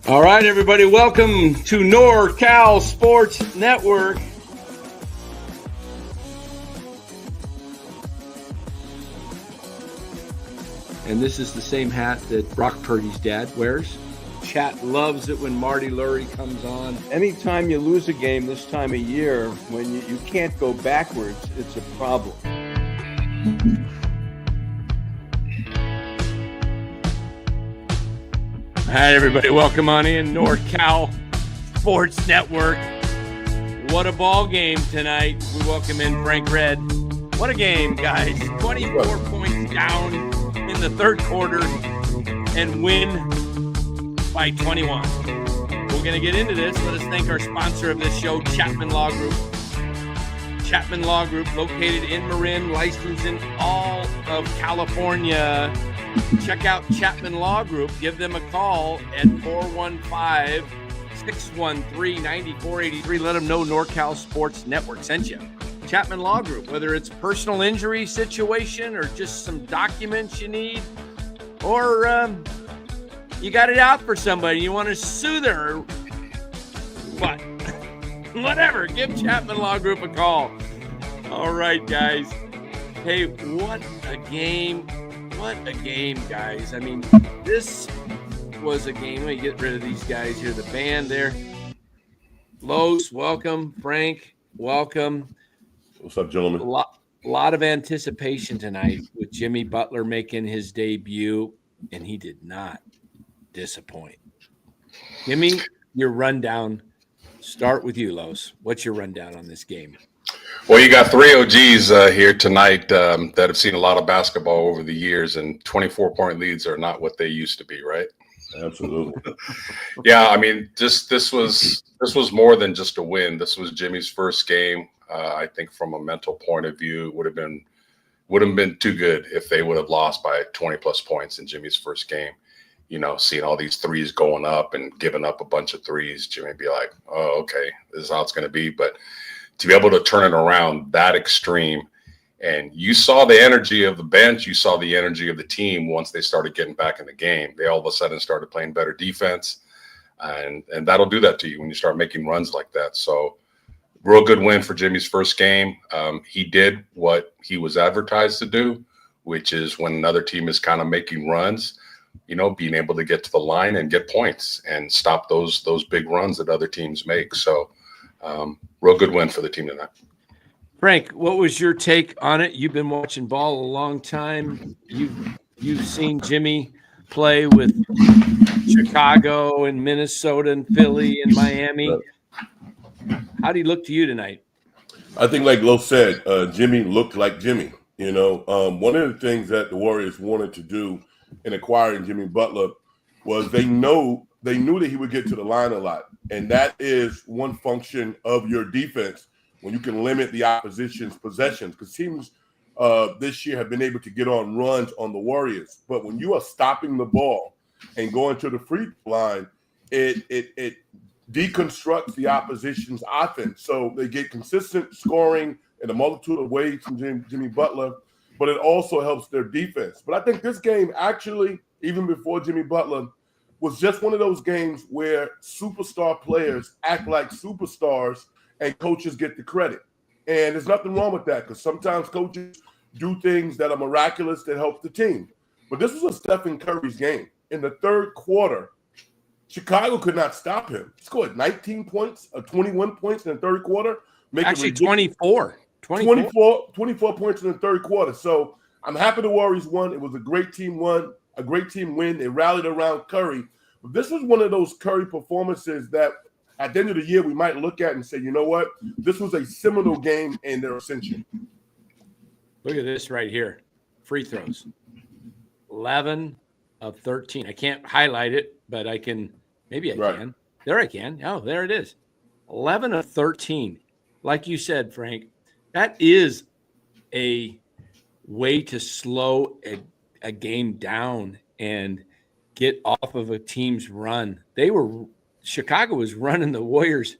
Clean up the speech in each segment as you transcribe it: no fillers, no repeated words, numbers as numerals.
All right, everybody, welcome to NorCal Sports Network. And this is the same hat that Brock Purdy's dad wears. Chat loves it when Marty Lurie comes on. Anytime you lose a game this time of year, when you can't go backwards, it's a problem. All right, everybody, welcome on in. NorCal Sports Network. What a ball game tonight. We welcome in Frank Red. What a game, guys. 24 points down in the third quarter and win by 21. We're going to get into this. Let us thank our sponsor of this show, Chapman Law Group. Chapman Law Group, located in Marin, licensed in all of California. Check out Chapman Law Group. Give them a call at 415-613-9483. Let them know NorCal Sports Network sent you. Chapman Law Group, whether it's a personal injury situation or just some documents you need, or you got it out for somebody, you want to sue their what? Whatever, give Chapman Law Group a call. All right, guys. Hey, what a game. What a game, guys. I mean, this was a game. Let me get rid of these guys here. The band there. Los, welcome. Frank, welcome. What's up, gentlemen? A lot of anticipation tonight with Jimmy Butler making his debut, and he did not disappoint. Give me your rundown. Start with you, Los. What's your rundown on this game? Well, you got three OGs here tonight that have seen a lot of basketball over the years, and 24-point leads are not what they used to be, right? Absolutely. Yeah, I mean, this was more than just a win. This was Jimmy's first game. I think from a mental point of view, it wouldn't have been too good if they would have lost by 20-plus points in Jimmy's first game. You know, seeing all these threes going up and giving up a bunch of threes, Jimmy would be like, oh, okay, this is how it's going to be. But to be able to turn it around that extreme, and you saw the energy of the bench, you saw the energy of the team once they started getting back in the game. They all of a sudden started playing better defense, and that'll do that to you when you start making runs like that. So real good win for Jimmy's first game. He did what he was advertised to do, which is when another team is kind of making runs, you know, being able to get to the line and get points and stop those big runs that other teams make. So real good win for the team tonight. Frank, what was your take on it? You've been watching ball a long time. You've seen Jimmy play with Chicago and Minnesota and Philly and Miami. How did he look to you tonight? I think, like Lo said, Jimmy looked like Jimmy. You know, one of the things that the Warriors wanted to do in acquiring Jimmy Butler was they knew that he would get to the line a lot. And that is one function of your defense when you can limit the opposition's possessions. Because teams this year have been able to get on runs on the Warriors. But when you are stopping the ball and going to the free throw line, it deconstructs the opposition's offense. So they get consistent scoring in a multitude of ways from Jimmy Butler, but it also helps their defense. But I think this game actually, even before Jimmy Butler, was just one of those games where superstar players act like superstars and coaches get the credit. And there's nothing wrong with that because sometimes coaches do things that are miraculous that help the team. But this was a Stephen Curry's game. In the third quarter, Chicago could not stop him. He scored 19 points, 21 points in the third quarter. Actually, 24 points in the third quarter. So I'm happy the Warriors won. It was a great team win. They rallied around Curry. But this was one of those Curry performances that at the end of the year we might look at and say, you know what? This was a seminal game in their ascension. Look at this right here. Free throws. 11 of 13. I can't highlight it, but I can. Maybe I can. There I can. Oh, there it is. 11 of 13. Like you said, Frank, that is a way to slow a game down and get off of a team's run. Chicago was running the Warriors,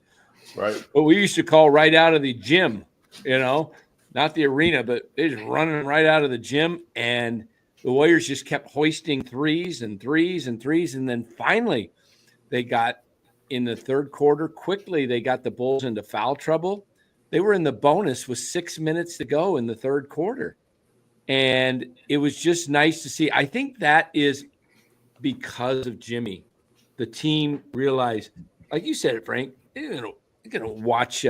right? What we used to call right out of the gym, you know, not the arena, but they just running right out of the gym. And the Warriors just kept hoisting threes and threes and threes. And then finally They got in the third quarter quickly. They got the Bulls into foul trouble. They were in the bonus with 6 minutes to go in the third quarter. And it was just nice to see. I think that is because of Jimmy. The team realized, like you said it, Frank, they're gonna watch,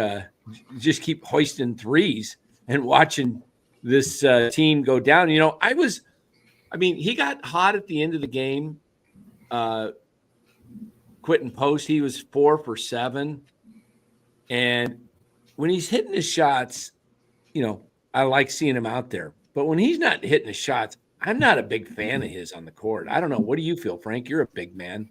just keep hoisting threes and watching this team go down. He got hot at the end of the game. Quinten Post, he was 4 for 7. And when he's hitting his shots, I like seeing him out there. But when he's not hitting his shots, I'm not a big fan of his on the court. I don't know. What do you feel, Frank? You're a big man.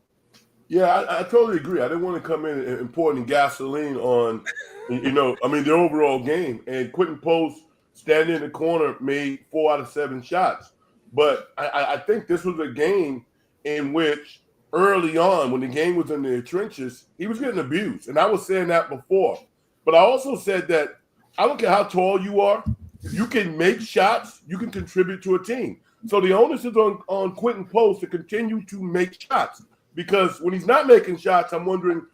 Yeah, I totally agree. I didn't want to come in and pour any gasoline on, the overall game. And Quinten Post, standing in the corner, made 4 out of 7 shots. But I think this was a game in which early on, when the game was in the trenches, he was getting abused. And I was saying that before. But I also said that I don't care how tall you are. If you can make shots, you can contribute to a team. So the onus is on Quinten Post to continue to make shots. Because when he's not making shots, I'm wondering,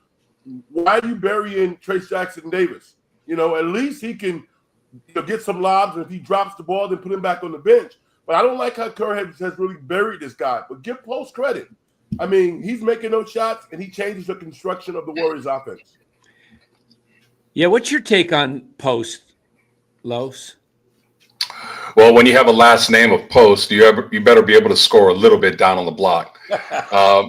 why are you burying Trace Jackson-Davis? At least he can get some lobs, and if he drops the ball, then put him back on the bench. But I don't like how Kerr has really buried this guy. But give Post credit. He's making those shots, and he changes the construction of the Warriors' offense. Yeah, what's your take on Post, Los? Well, when you have a last name of Post, you better be able to score a little bit down on the block. I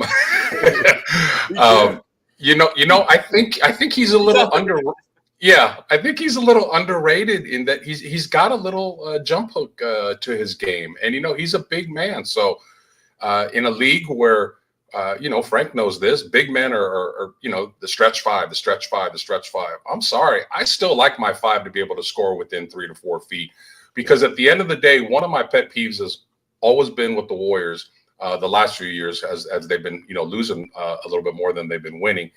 think he's a little I think he's a little underrated in that he's got a little jump hook to his game, and he's a big man. So in a league where Frank knows this, big men are the stretch five. I'm sorry, I still like my 5 to be able to score within 3 to 4 feet. Because at the end of the day, one of my pet peeves has always been with the Warriors the last few years, as they've been losing a little bit more than they've been winning,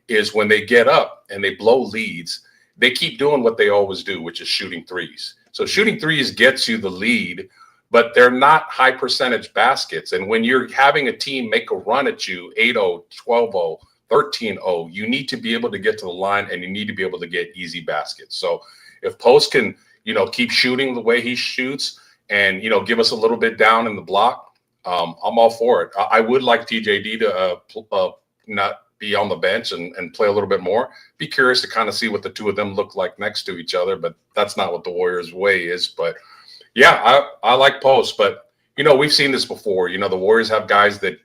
is when they get up and they blow leads, they keep doing what they always do, which is shooting threes. So shooting threes gets you the lead, but they're not high percentage baskets. And when you're having a team make a run at you 8-0, 12-0, 13-0, you need to be able to get to the line, and you need to be able to get easy baskets. So if Post can keep shooting the way he shoots and, give us a little bit down in the block, I'm all for it. I would like TJD to not be on the bench and play a little bit more. Be curious to kind of see what the two of them look like next to each other, but that's not what the Warriors' way is. But, yeah, I like Post. But, we've seen this before. The Warriors have guys that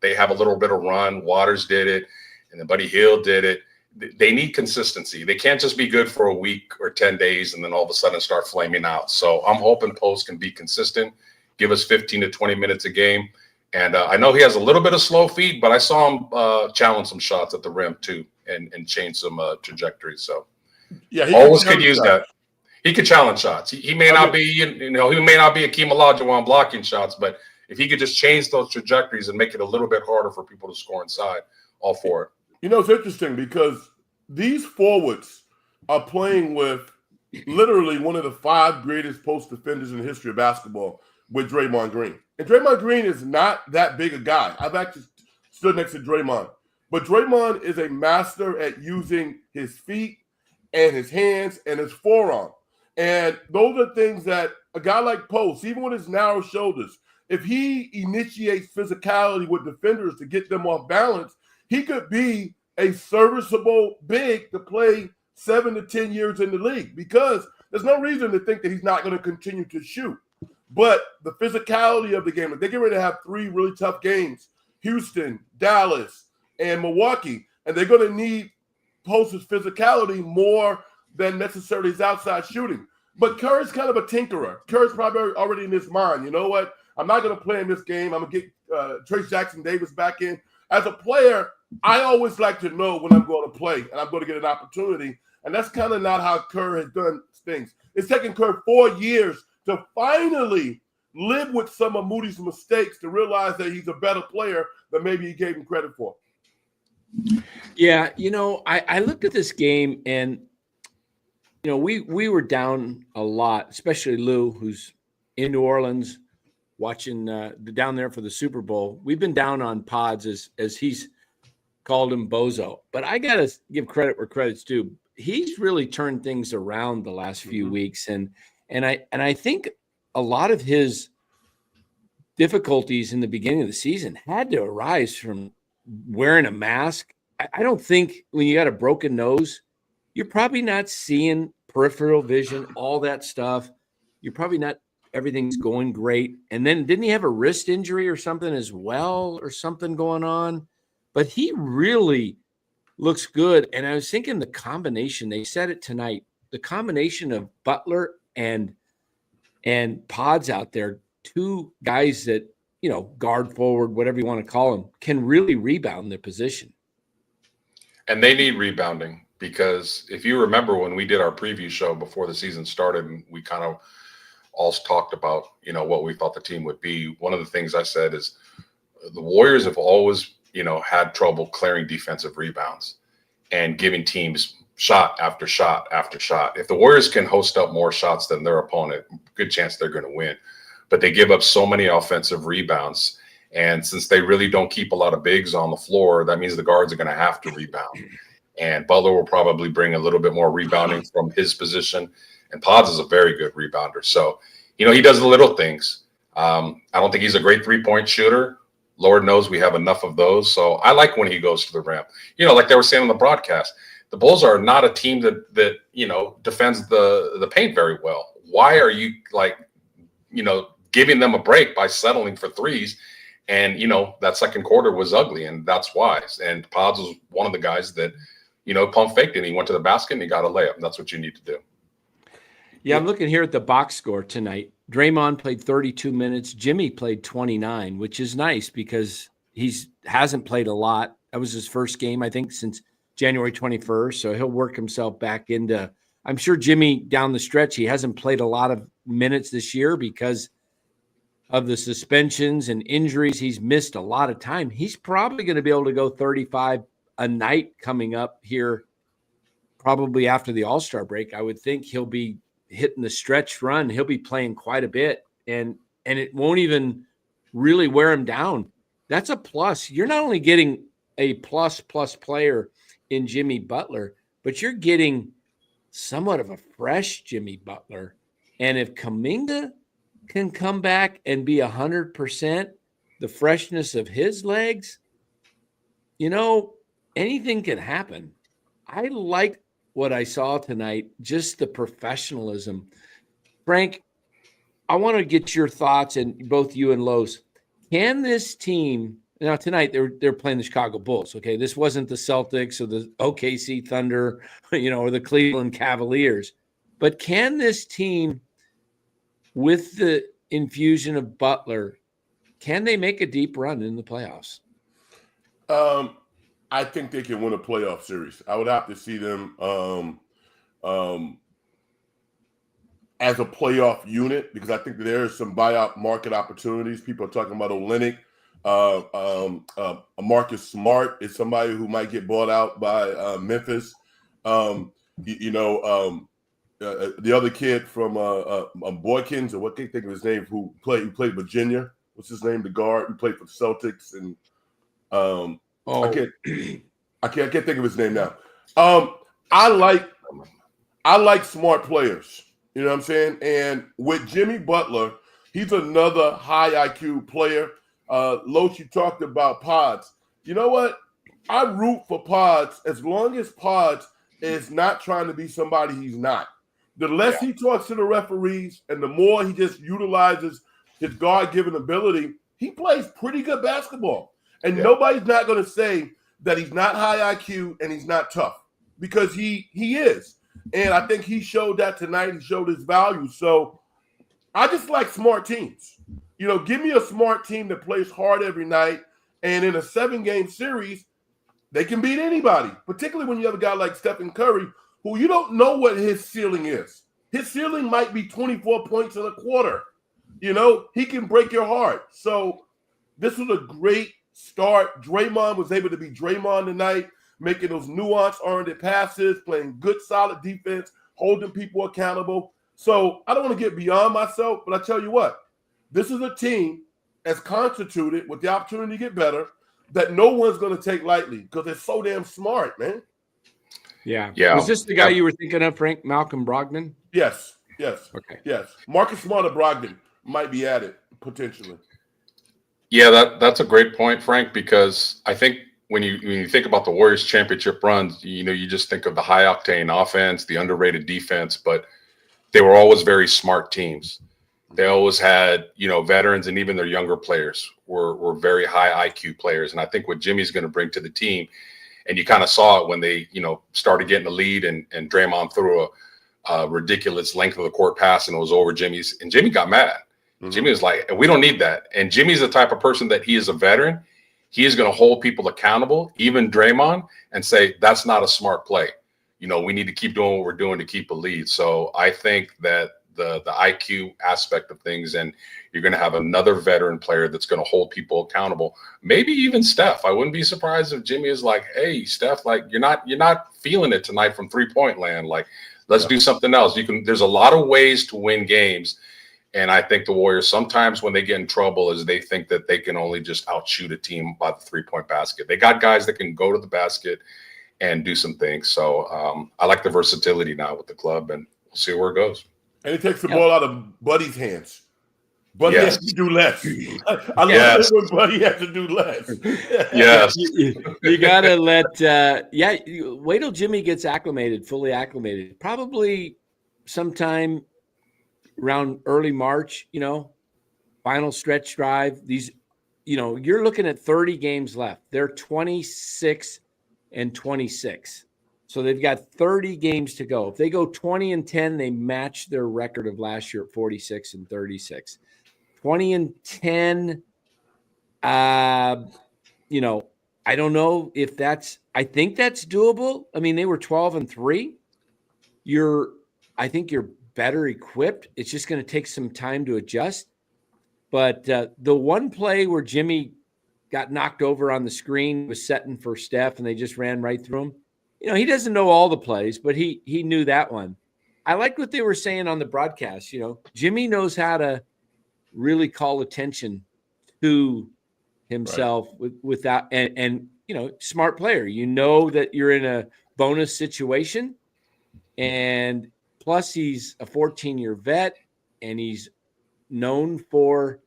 they have a little bit of run. Waters did it, and then Buddy Hield did it. They need consistency. They can't just be good for a week or 10 days and then all of a sudden start flaming out. So I'm hoping Post can be consistent, give us 15 to 20 minutes a game. And I know he has a little bit of slow feet, but I saw him challenge some shots at the rim too and change some trajectories. So yeah, he always could use that. He could challenge shots. He may not be, he may not be a Akeem Olajuwon blocking shots, but if he could just change those trajectories and make it a little bit harder for people to score inside, all for it. It's interesting because these forwards are playing with literally one of the 5 greatest post defenders in the history of basketball with Draymond Green. And Draymond Green is not that big a guy. I've actually stood next to Draymond. But Draymond is a master at using his feet and his hands and his forearm. And those are things that a guy like Post, even with his narrow shoulders, if he initiates physicality with defenders to get them off balance, he could be a serviceable big to play 7 to 10 years in the league, because there's no reason to think that he's not going to continue to shoot. But the physicality of the game, if they get ready to have 3 really tough games, Houston, Dallas, and Milwaukee, and they're going to need Post's physicality more than necessarily his outside shooting. But Kerr's kind of a tinkerer. Kerr's probably already in his mind, you know what? I'm not going to play in this game. I'm going to get Trace Jackson-Davis back in. As a player, I always like to know when I'm going to play and I'm going to get an opportunity. And that's kind of not how Kerr has done things. It's taken Kerr 4 years to finally live with some of Moody's mistakes to realize that he's a better player than maybe he gave him credit for. Yeah, I looked at this game and, we were down a lot, especially Lou, who's in New Orleans watching down there for the Super Bowl. We've been down on pods as he's called him Bozo. But I got to give credit where credit's due. He's really turned things around the last few weeks. And I think a lot of his difficulties in the beginning of the season had to arise from wearing a mask. I don't think when you got a broken nose, you're probably not seeing peripheral vision, all that stuff. You're probably not, everything's going great. And then didn't he have a wrist injury or something as well, or something going on? But he really looks good. And I was thinking the combination, they said it tonight, the combination of Butler and Pods out there, two guys that, guard forward, whatever you want to call them, can really rebound their position. And they need rebounding, because if you remember when we did our preview show before the season started, and we kind of all talked about, what we thought the team would be. One of the things I said is the Warriors have always, had trouble clearing defensive rebounds and giving teams shot after shot after shot. If the Warriors can host up more shots than their opponent, good chance they're going to win. But they give up so many offensive rebounds. And since they really don't keep a lot of bigs on the floor, that means the guards are going to have to rebound. And Butler will probably bring a little bit more rebounding from his position. And Pods is a very good rebounder. So, he does the little things. I don't think he's a great three-point shooter. Lord knows we have enough of those. So I like when he goes to the rim. Like they were saying on the broadcast, the Bulls are not a team that defends the paint very well. Why are you giving them a break by settling for threes? And, that second quarter was ugly, and that's why. And Pods was one of the guys that, pump faked it. He went to the basket and he got a layup. That's what you need to do. Yeah, I'm looking here at the box score tonight. Draymond played 32 minutes. Jimmy played 29, which is nice because hasn't played a lot. That was his first game, I think, since January 21st. So he'll work himself back into – I'm sure Jimmy down the stretch, he hasn't played a lot of minutes this year because of the suspensions and injuries. He's missed a lot of time. He's probably going to be able to go 35 a night coming up here probably after the All-Star break. I would think he'll be hitting the stretch run. He'll be playing quite a bit, and it won't even really wear him down. That's a plus. You're not only getting a plus player in Jimmy Butler, but you're getting somewhat of a fresh Jimmy Butler. And if Kuminga can come back and be 100%, the freshness of his legs, anything can happen. I like what I saw tonight, just the professionalism. Frank, I want to get your thoughts, and both you and Los. Can this team now tonight they're playing the Chicago Bulls? Okay, this wasn't the Celtics or the OKC Thunder, or the Cleveland Cavaliers. But can this team, with the infusion of Butler, can they make a deep run in the playoffs? I think they can win a playoff series. I would have to see them as a playoff unit, because I think there are some buyout market opportunities. People are talking about Olynyk. Marcus Smart is somebody who might get bought out by Memphis. The other kid from Boykins, or what can you think of his name, who played Virginia? What's his name? The guard who played for the Celtics, and I can't think of his name now. I like smart players. You know what I'm saying? And with Jimmy Butler, he's another high IQ player. Loach, you talked about Pods. You know what? I root for Pods as long as Pods is not trying to be somebody he's not. The less he talks to the referees and the more he just utilizes his God-given ability, he plays pretty good basketball. And nobody's not going to say that he's not high IQ and he's not tough, because he is. And I think he showed that tonight. He showed his value. So I just like smart teams. Give me a smart team that plays hard every night. And in a 7-game series, they can beat anybody, particularly when you have a guy like Stephen Curry, who you don't know what his ceiling is. His ceiling might be 24 points in a quarter. He can break your heart. So this was a great start. Draymond was able to be Draymond tonight, making those nuanced, oriented passes, playing good, solid defense, holding people accountable. So I don't want to get beyond myself, but I tell you what, this is a team as constituted with the opportunity to get better. that no one's going to take lightly because they're so damn smart, man. Yeah. Yeah. Was this the guy you were thinking of, Frank? Malcolm Brogdon? Yes. Okay. Yes. Marcus Smart or Brogdon might be added potentially. Yeah, that's a great point, Frank, because I think when you think about the Warriors championship runs, you just think of the high octane offense, the underrated defense, but they were always very smart teams. They always had, veterans, and even their younger players were very high IQ players. And I think what Jimmy's going to bring to the team, and you kind of saw it when they, started getting the lead and Draymond threw a ridiculous length of the court pass and it was over Jimmy's, and Jimmy got mad. Mm-hmm. Jimmy was like, we don't need that. And Jimmy's the type of person that he is a veteran. He is going to hold people accountable, even Draymond, and say, that's not a smart play. We need to keep doing what we're doing to keep a lead. So I think that the IQ aspect of things, and you're going to have another veteran player that's going to hold people accountable. Maybe even Steph. I wouldn't be surprised if Jimmy is like, hey, Steph, like you're not feeling it tonight from 3-point land. Like, let's do something else. There's a lot of ways to win games. And I think the Warriors, sometimes when they get in trouble, is they think that they can only just outshoot a team by the 3-point basket. They got guys that can go to the basket and do some things. So I like the versatility now with the club, and we'll see where it goes. And it takes the ball out of Buddy's hands. Buddy has to do less. I love it when Buddy has to do less. Yes. You got to wait till Jimmy gets fully acclimated. Probably sometime around early March, final stretch drive. These, you're looking at 30 games left. They're 26 and 26. So they've got 30 games to go. If they go 20-10, they match their record of last year at 46 and 36. 20-10, I don't know if I think that's doable. I mean, they were 12-3. I think you're better equipped. It's just going to take some time to adjust. But the one play where Jimmy got knocked over on the screen was setting for Steph, and they just ran right through him. He doesn't know all the plays, but he knew that one. I liked what they were saying on the broadcast. Jimmy knows how to really call attention to himself without and smart player. That you're in a bonus situation, and plus he's a 14-year vet, and he's known for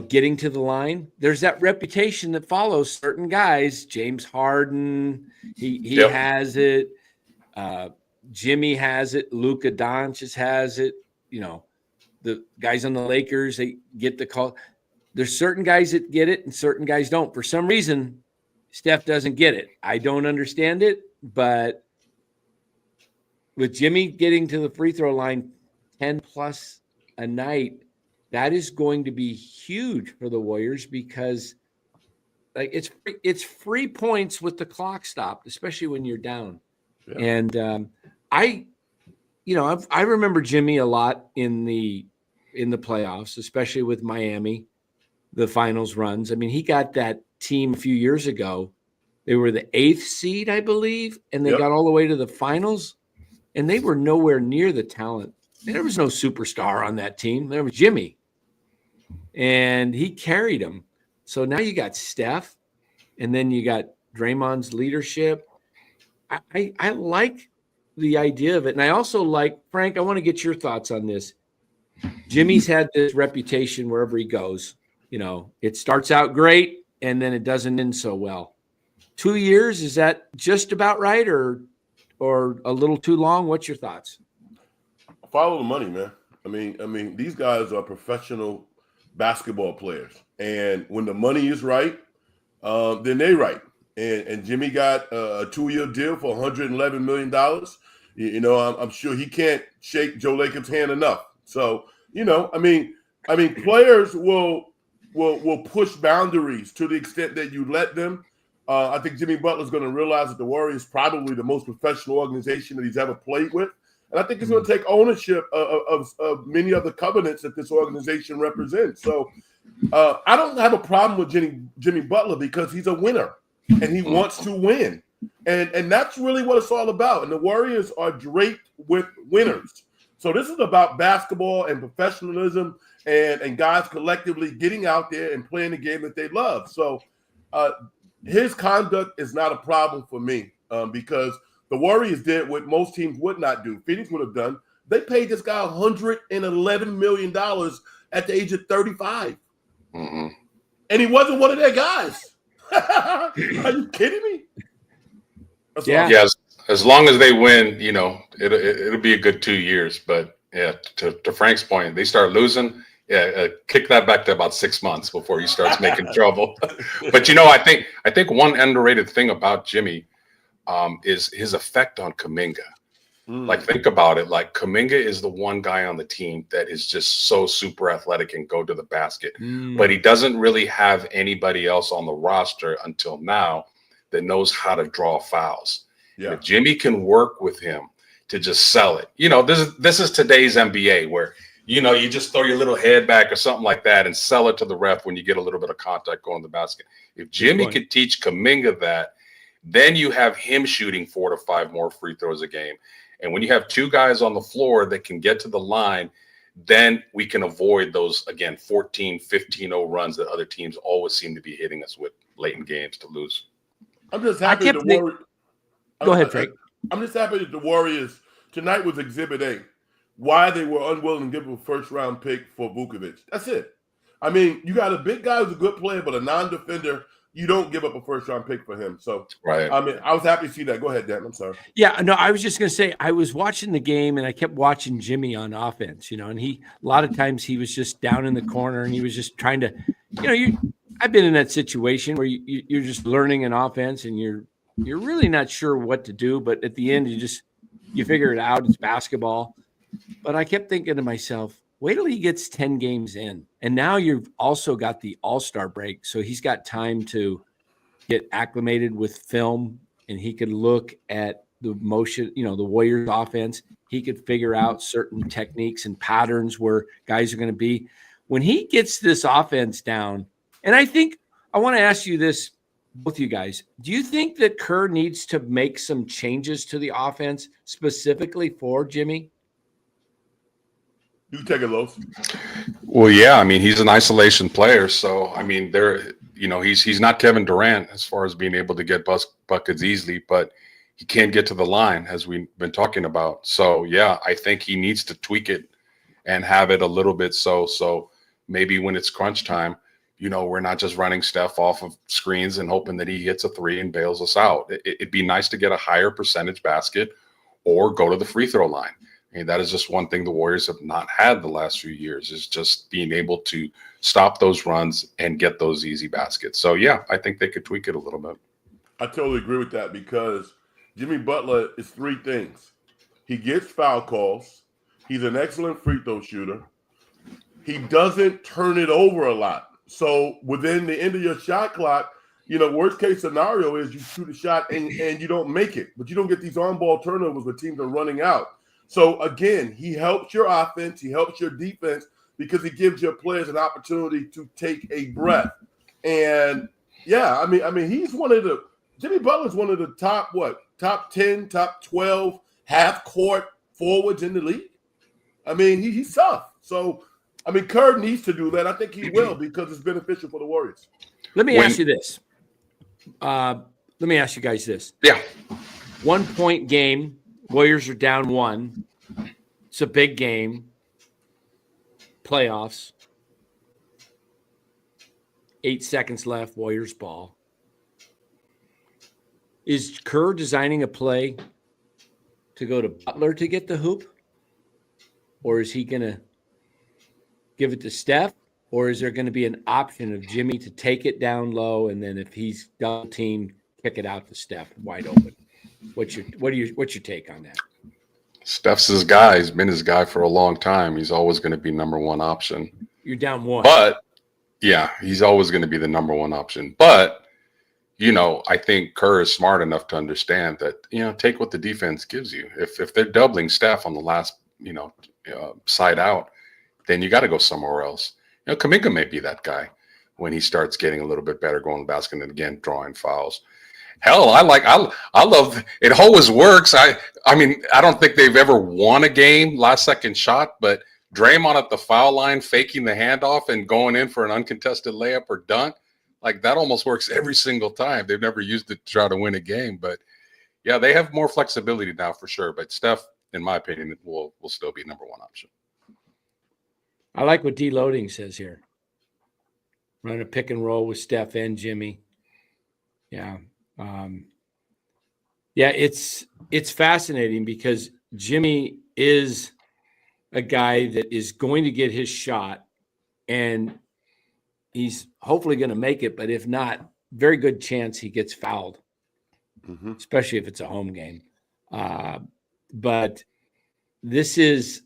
getting to the line. There's that reputation that follows certain guys. James Harden, he has it. Jimmy has it. Luka Doncic has it. The guys on the Lakers, they get the call. There's certain guys that get it and certain guys don't. For some reason, Steph doesn't get it. I don't understand it, but with Jimmy getting to the free throw line 10 plus a night, that is going to be huge for the Warriors because it's free points with the clock stopped, especially when you're down. Yeah. And I remember Jimmy a lot in the playoffs, especially with Miami, the finals runs. I mean, he got that team a few years ago. They were the 8th seed, I believe, and they got all the way to the finals, and they were nowhere near the talent. There was no superstar on that team. There was Jimmy, and he carried them. So now you got Steph, and then you got Draymond's leadership. I like the idea of it. And I also like, Frank, I want to get your thoughts on this. Jimmy's had this reputation wherever he goes. It starts out great, and then it doesn't end so well. 2 years, is that just about right or a little too long? What's your thoughts? Follow the money, man. I mean, these guys are professional basketball players, and when the money is right, then they right. And Jimmy got a 2-year deal for $111 million. I'm sure he can't shake Joe Lacob's hand enough. So, players will push boundaries to the extent that you let them. I think Jimmy Butler's going to realize that the Warriors is probably the most professional organization that he's ever played with. And I think he's going to take ownership of many of the covenants that this organization represents. So I don't have a problem with Jimmy Butler because he's a winner and he wants to win. And that's really what it's all about. And the Warriors are draped with winners. So this is about basketball and professionalism and guys collectively getting out there and playing the game that they love. So his conduct is not a problem for me because the Warriors did what most teams would not do. Phoenix would have done. They paid this guy $111 million at the age of 35. Mm-mm. And he wasn't one of their guys. Are you kidding me? Yeah. Yes. As long as they win, it'll be a good 2 years. But yeah, to Frank's point, they start losing. Yeah, kick that back to about 6 months before he starts making trouble. But I think one underrated thing about Jimmy is his effect on Kuminga. Like, think about it. Like, Kuminga is the one guy on the team that is just so super athletic and go to the basket. But he doesn't really have anybody else on the roster until now that knows how to draw fouls. Yeah. If Jimmy can work with him to just sell it. This is today's NBA where, you just throw your little head back or something like that and sell it to the ref when you get a little bit of contact going to the basket. If Jimmy could teach Kuminga that, then you have him shooting 4 to 5 more free throws a game. And when you have two guys on the floor that can get to the line, then we can avoid those, again, 14, 15-0 runs that other teams always seem to be hitting us with late in games to lose. I'm just happy the Warriors. Go ahead, Frank. I'm just happy that the Warriors tonight was Exhibit A. Why they were unwilling to give a first-round pick for Vukovic. That's it. I mean, you got a big guy who's a good player, but a non-defender. You don't give up a first-round pick for him. So, right. I mean, I was happy to see that. Go ahead, Dan. I'm sorry. Yeah, no, I was just going to say, I was watching the game and I kept watching Jimmy on offense, and a lot of times he was just down in the corner and he was just trying to, I've been in that situation where you're just learning an offense and you're really not sure what to do, but at the end you figure it out. It's basketball. But I kept thinking to myself, wait till he gets 10 games in. And now you've also got the All-Star break. So he's got time to get acclimated with film, and he could look at the motion, the Warriors offense. He could figure out certain techniques and patterns where guys are going to be. When he gets this offense down, and I want to ask you this, both of you guys, do you think that Kerr needs to make some changes to the offense specifically for Jimmy? You take it, Los. Well, yeah, I mean, he's an isolation player. So, I mean, he's not Kevin Durant as far as being able to get buckets easily, but he can't get to the line, as we've been talking about. So, yeah, I think he needs to tweak it and have it a little bit so maybe when it's crunch time, we're not just running Steph off of screens and hoping that he hits a three and bails us out. It'd be nice to get a higher percentage basket or go to the free throw line. I mean, that is just one thing the Warriors have not had the last few years, is just being able to stop those runs and get those easy baskets. So, yeah, I think they could tweak it a little bit. I totally agree with that because Jimmy Butler is three things. He gets foul calls. He's an excellent free throw shooter. He doesn't turn it over a lot. So within the end of your shot clock, worst case scenario is you shoot a shot and you don't make it, but you don't get these on-ball turnovers where teams are running out. So, again, he helps your offense. He helps your defense because he gives your players an opportunity to take a breath. And, yeah, I mean, he's Jimmy Butler's one of the top 10, top 12 half-court forwards in the league. I mean, he's tough. So, I mean, Kerr needs to do that. I think he will because it's beneficial for the Warriors. Let me ask you this. Let me ask you guys this. Yeah. 1 point game. Warriors are down 1. It's a big game. Playoffs. 8 seconds left. Warriors ball. Is Kerr designing a play to go to Butler to get the hoop? Or is he going to give it to Steph? Or is there going to be an option of Jimmy to take it down low and then if he's double teamed, kick it out to Steph wide open? What's your take on that? Steph's his guy. He's been his guy for a long time. He's always going to be number one option. You're down 1. But, yeah, he's always going to be the number one option. But, I think Kerr is smart enough to understand that, take what the defense gives you. If they're doubling Steph on the last, side out, then you got to go somewhere else. Kuminga may be that guy when he starts getting a little bit better going to the basket and, again, drawing fouls. Hell, I love it. Always works. I mean, I don't think they've ever won a game last second shot, but Draymond at the foul line faking the handoff and going in for an uncontested layup or dunk, Like that almost works every single time. They've never used it to try to win a game, but yeah, they have more flexibility now for sure. But Steph, in my opinion, will still be number one option. I like what deloading says here. Run a pick and roll with Steph and Jimmy. Yeah. Yeah, it's fascinating because Jimmy is a guy that is going to get his shot, and he's hopefully going to make it. But if not, very good chance he gets fouled, especially if it's a home game. But this is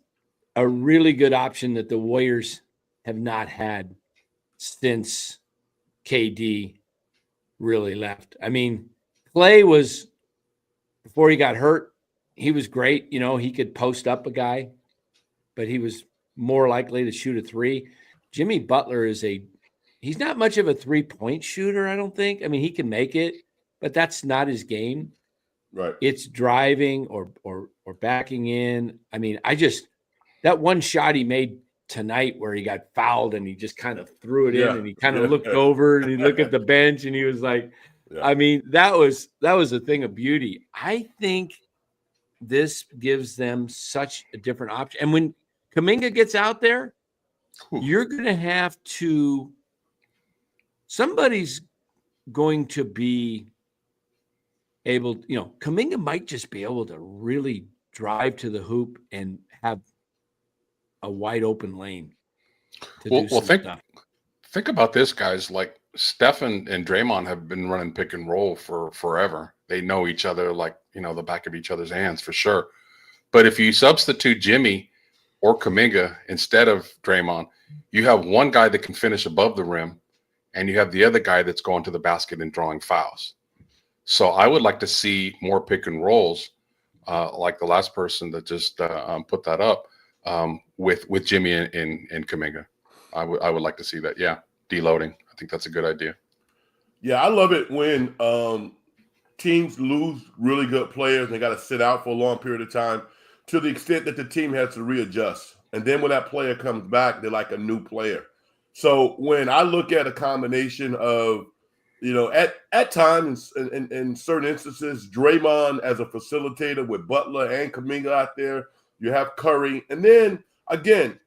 a really good option that the Warriors have not had since KD really left. I mean, Clay was, before he got hurt, he was great. You know, he could post up a guy, but he was more likely to shoot a three. Jimmy Butler he's not much of a 3-point shooter, I don't think. I mean, he can make it, but that's not his game. Right. It's driving or backing in. I mean, that one shot he made tonight where he got fouled and he just kind of threw it in and he kind of looked over and he looked at the bench and he was like, I mean, that was a thing of beauty. I think this gives them such a different option. And when Kuminga gets out there, you're going to have to – somebody's going to be able – Kuminga might just be able to really drive to the hoop and have a wide open lane. Think about this, guys. Like Steph and Draymond have been running pick and roll for forever. They know each other like, the back of each other's hands for sure. But if you substitute Jimmy or Kuminga instead of Draymond, you have one guy that can finish above the rim and you have the other guy that's going to the basket and drawing fouls. So I would like to see more pick and rolls, like the last person that just put that up, with Jimmy and Kuminga. I would like to see that. Yeah, deloading. I think that's a good idea. Yeah, I love it when teams lose really good players and they got to sit out for a long period of time, to the extent that the team has to readjust. And then when that player comes back, they're like a new player. So when I look at a combination of, at times in certain instances, Draymond as a facilitator with Butler and Kuminga out there, you have Curry. And then, again,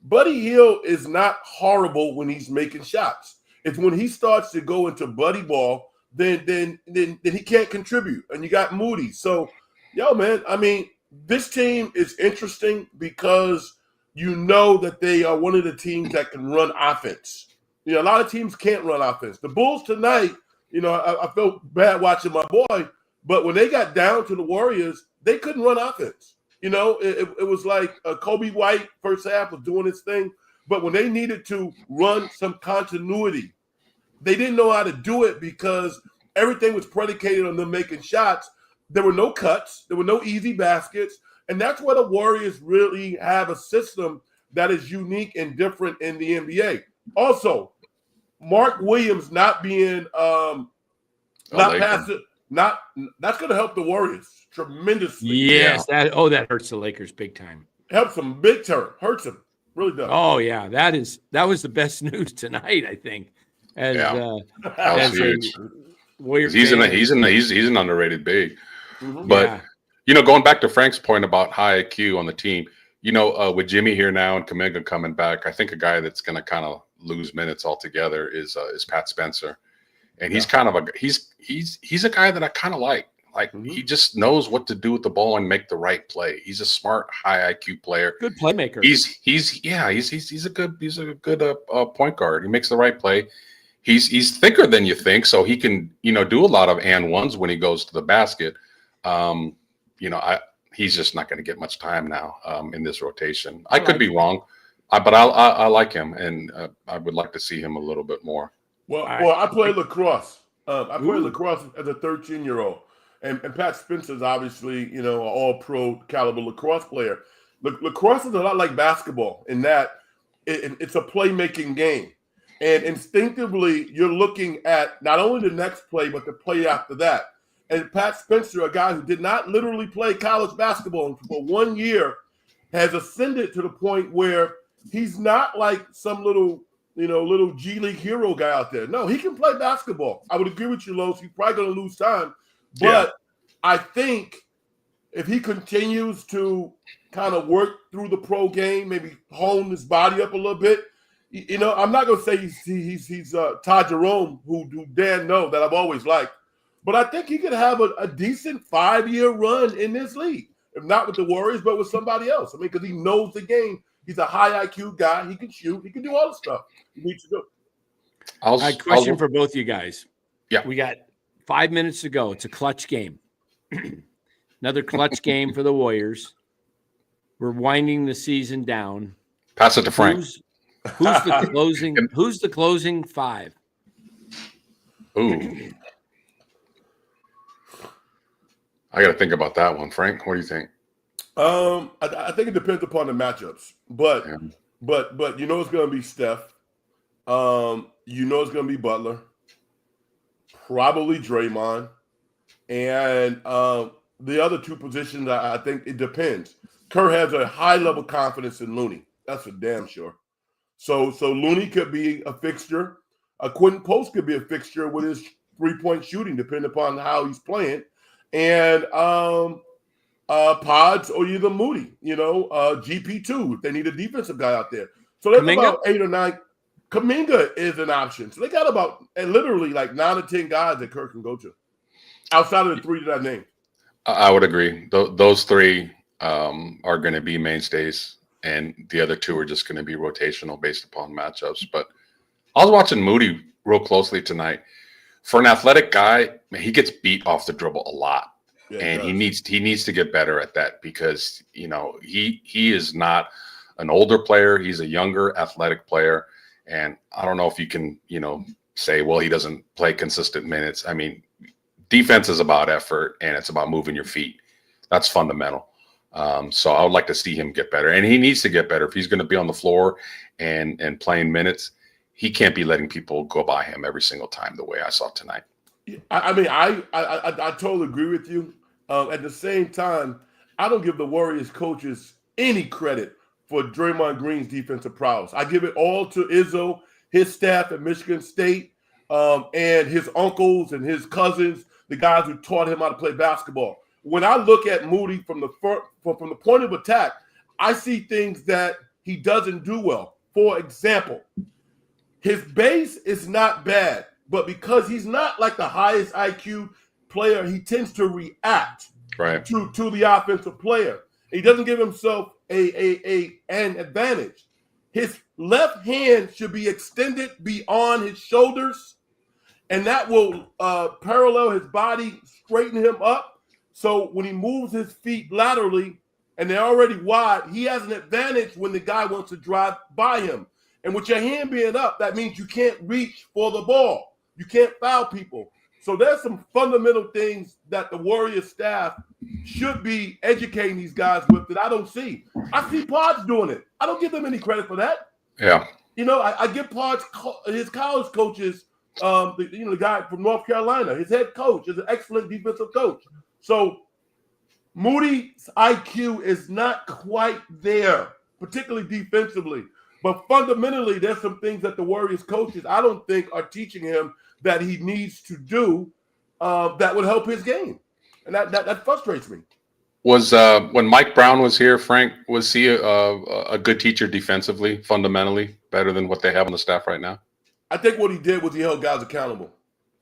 Buddy Hield is not horrible when he's making shots. It's when he starts to go into buddy ball, then he can't contribute. And you got Moody. So, man, I mean, this team is interesting because that they are one of the teams that can run offense. A lot of teams can't run offense. The Bulls tonight, I felt bad watching my boy, but when they got down to the Warriors, they couldn't run offense. It was like Kobe White first half was doing his thing, but when they needed to run some continuity, they didn't know how to do it because everything was predicated on them making shots. There were no cuts. There were no easy baskets. And that's where the Warriors really have a system that is unique and different in the NBA. Also, Mark Williams not being not passive, that's going to help the Warriors tremendously. Yes, that hurts the Lakers big time. Helps them big time. Hurts them. Really does. Oh yeah, that was the best news tonight, I think. As huge. Warriors he's an underrated big. Mm-hmm. But going back to Frank's point about high IQ on the team, with Jimmy here now and Kuminga coming back, I think a guy that's going to kind of lose minutes altogether is Pat Spencer. And he's kind of he's a guy that I kind of like. Like he just knows what to do with the ball and make the right play. He's a smart, high IQ player. Good playmaker. He's a good point guard. He makes the right play. He's thicker than you think, so he can do a lot of and ones when he goes to the basket. He's just not going to get much time now in this rotation. I could be wrong, but I like him, and I would like to see him a little bit more. Well, I play lacrosse. I play lacrosse as a 13-year-old. And Pat Spencer's obviously, an all-pro caliber lacrosse player. Lacrosse is a lot like basketball in that it's a playmaking game. And instinctively, you're looking at not only the next play, but the play after that. And Pat Spencer, a guy who did not literally play college basketball for 1 year, has ascended to the point where he's not like some little little G League hero guy out there. No, he can play basketball. I would agree with you, Los. He's probably going to lose time. But I think if he continues to kind of work through the pro game, maybe hone his body up a little bit, I'm not going to say he's Todd Jerome, who Dan know that I've always liked. But I think he could have a decent 5-year run in this league. If not with the Warriors, but with somebody else. I mean, because he knows the game. He's a high IQ guy. He can shoot. He can do all the stuff he needs to do. All right, question for both you guys. Yeah. We got 5 minutes to go. It's a clutch game. Another clutch game for the Warriors. We're winding the season down. Pass it to Frank. Who's the closing? Who's the closing five? Ooh. I got to think about that one, Frank. What do you think? I think it depends upon the matchups, but it's going to be Steph. It's going to be Butler, probably Draymond, and the other two positions. I think it depends. Kerr has a high level of confidence in Looney. That's for damn sure. So Looney could be a fixture. Quinten Post could be a fixture with his 3-point shooting, depending upon how he's playing. And Pods or either Moody, GP2 if they need a defensive guy out there. So there's about 8 or 9. Kuminga is an option. So they got about literally like 9 or 10 guys that Kirk can go to outside of the 3 that I named. I would agree. Those 3 are going to be mainstays, and the other 2 are just going to be rotational based upon matchups. But I was watching Moody real closely tonight. For an athletic guy, he gets beat off the dribble a lot. Yeah, and he needs to get better at that because, he is not an older player. He's a younger athletic player. And I don't know if you can, say, well, he doesn't play consistent minutes. I mean, defense is about effort and it's about moving your feet. That's fundamental. So I would like to see him get better. And he needs to get better. If he's going to be on the floor and playing minutes, he can't be letting people go by him every single time the way I saw tonight. I totally agree with you. At the same time, I don't give the Warriors coaches any credit for Draymond Green's defensive prowess. I give it all to Izzo, his staff at Michigan State, and his uncles and his cousins, the guys who taught him how to play basketball. When I look at Moody from the point of attack, I see things that he doesn't do well. For example, his base is not bad, but because he's not like the highest IQ player, he tends to react to the offensive player. He doesn't give himself an advantage. His left hand should be extended beyond his shoulders, and that will parallel his body, straighten him up. So when he moves his feet laterally and they're already wide, he has an advantage when the guy wants to drive by him. And with your hand being up, that means you can't reach for the ball. You can't foul people. So there's some fundamental things that the Warriors staff should be educating these guys with that I don't see. I see Pods doing it. I don't give them any credit for that. Yeah. I give Pods his college coaches, the guy from North Carolina, his head coach is an excellent defensive coach. So Moody's IQ is not quite there, particularly defensively. But fundamentally, there's some things that the Warriors coaches, I don't think, are teaching him that he needs to do that would help his game. And that frustrates me. Was when Mike Brown was here, Frank, was he a good teacher defensively, fundamentally, better than what they have on the staff right now? I think what he did was he held guys accountable.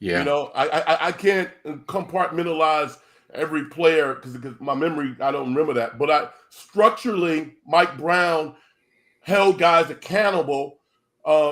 Yeah. I can't compartmentalize every player because my memory, I don't remember that. But structurally, Mike Brown held guys accountable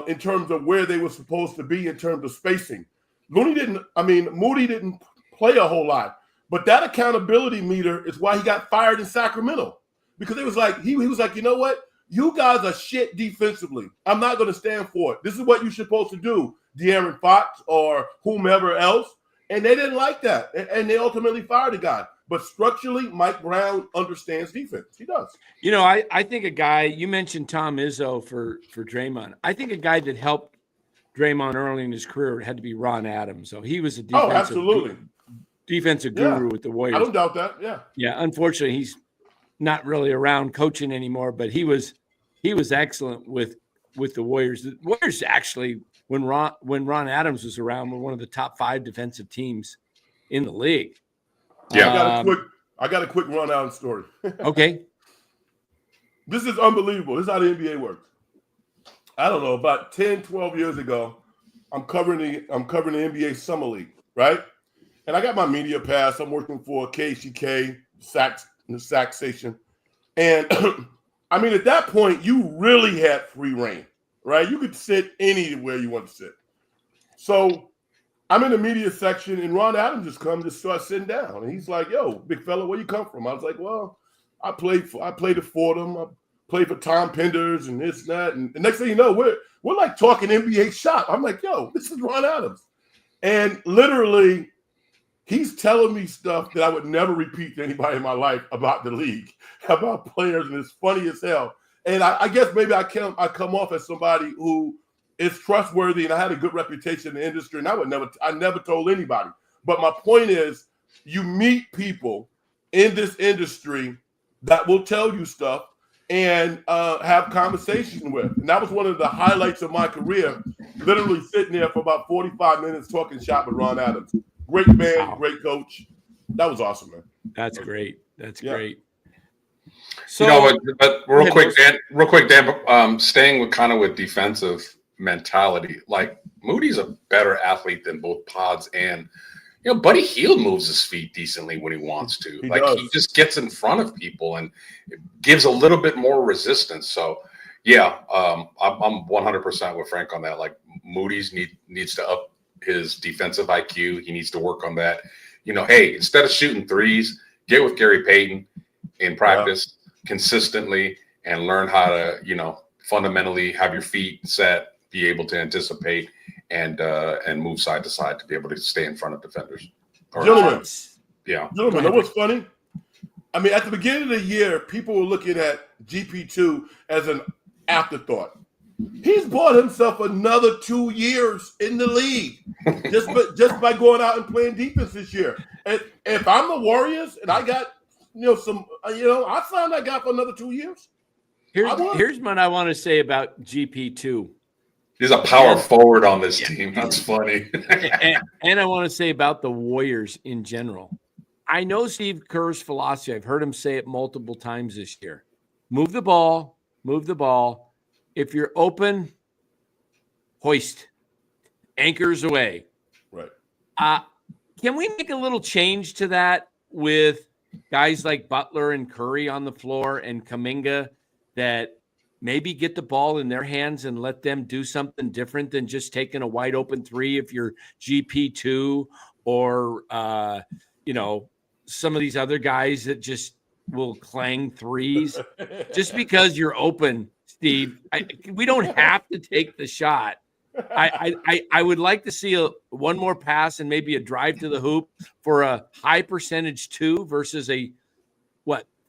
in terms of where they were supposed to be in terms of spacing. Moody didn't play a whole lot, but that accountability meter is why he got fired in Sacramento, because it was like he was like, you know what? You guys are shit defensively. I'm not going to stand for it. This is what you're supposed to do, De'Aaron Fox or whomever else. And they didn't like that, and they ultimately fired the guy. But structurally, Mike Brown understands defense. He does. I think a guy, you mentioned Tom Izzo for Draymond. I think a guy that helped Draymond early in his career had to be Ron Adams. So he was a defensive guru with the Warriors. I don't doubt that. Yeah. Yeah. Unfortunately, he's not really around coaching anymore, but he was excellent with with the Warriors. The Warriors actually, when Ron Adams was around, were one of the top 5 defensive teams in the league. Yeah, I got a quick rundown story. Okay. This is unbelievable. This is how the NBA works. I don't know, about 10, 12 years ago, I'm covering the NBA Summer League, right? And I got my media pass. I'm working for KCK, the SAC station. And I mean, at that point, you really had free reign, right? You could sit anywhere you want to sit. So I'm in the media section, and Ron Adams just comes to start sitting down. And he's like, yo, big fella, where you come from? I was like, well, I played at Fordham. I played for Tom Penders and this and that. And the next thing you know, we're like talking NBA shop. I'm like, yo, this is Ron Adams. And literally, he's telling me stuff that I would never repeat to anybody in my life about the league, about players, and it's funny as hell. And I guess maybe I come off as somebody who is trustworthy, and I had a good reputation in the industry, and I never told anybody. But my point is, you meet people in this industry that will tell you stuff and have conversation with. And that was one of the highlights of my career, literally sitting there for about 45 minutes talking shop with Ron Adams. Great man, great coach. That was awesome, man. That's great. That's great. So, but real quick, Dan, staying with defensive mentality, like Moody's a better athlete than both Pods and, Buddy Hield moves his feet decently when he wants to. He just gets in front of people and gives a little bit more resistance. So, I'm 100% with Frank on that. Like Moody's needs to up his defensive IQ. He needs to work on that. Hey, instead of shooting threes, get with Gary Payton in practice consistently and learn how to, fundamentally have your feet set, be able to anticipate and move side to side to be able to stay in front of defenders. Gentlemen, you know what's funny? I mean, at the beginning of the year, people were looking at GP2 as an afterthought. He's bought himself another 2 years in the league just by going out and playing defense this year. And if I'm the Warriors and I got I signed that guy for another 2 years. Here's what I want to say about GP2. He's a power forward on this team. That's funny. and I want to say about the Warriors in general. I know Steve Kerr's philosophy. I've heard him say it multiple times this year. Move the ball. If you're open, hoist. Anchors away. Right. Can we make a little change to that with guys like Butler and Curry on the floor and Kuminga that maybe get the ball in their hands and let them do something different than just taking a wide open three if you're GP2 or, some of these other guys that just will clang threes just because you're open, Steve. We don't have to take the shot. I would like to see one more pass and maybe a drive to the hoop for a high percentage 2 versus a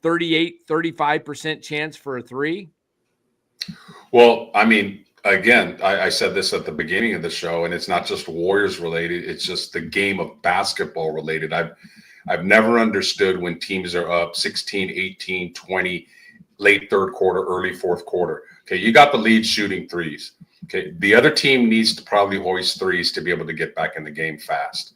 35% chance for a 3. Well, I mean, again, I said this at the beginning of the show, and it's not just Warriors related. It's just the game of basketball related. I've never understood when teams are up 16, 18, 20, late third quarter, early fourth quarter. Okay, you got the lead shooting threes. Okay, the other team needs to probably hoist threes to be able to get back in the game fast.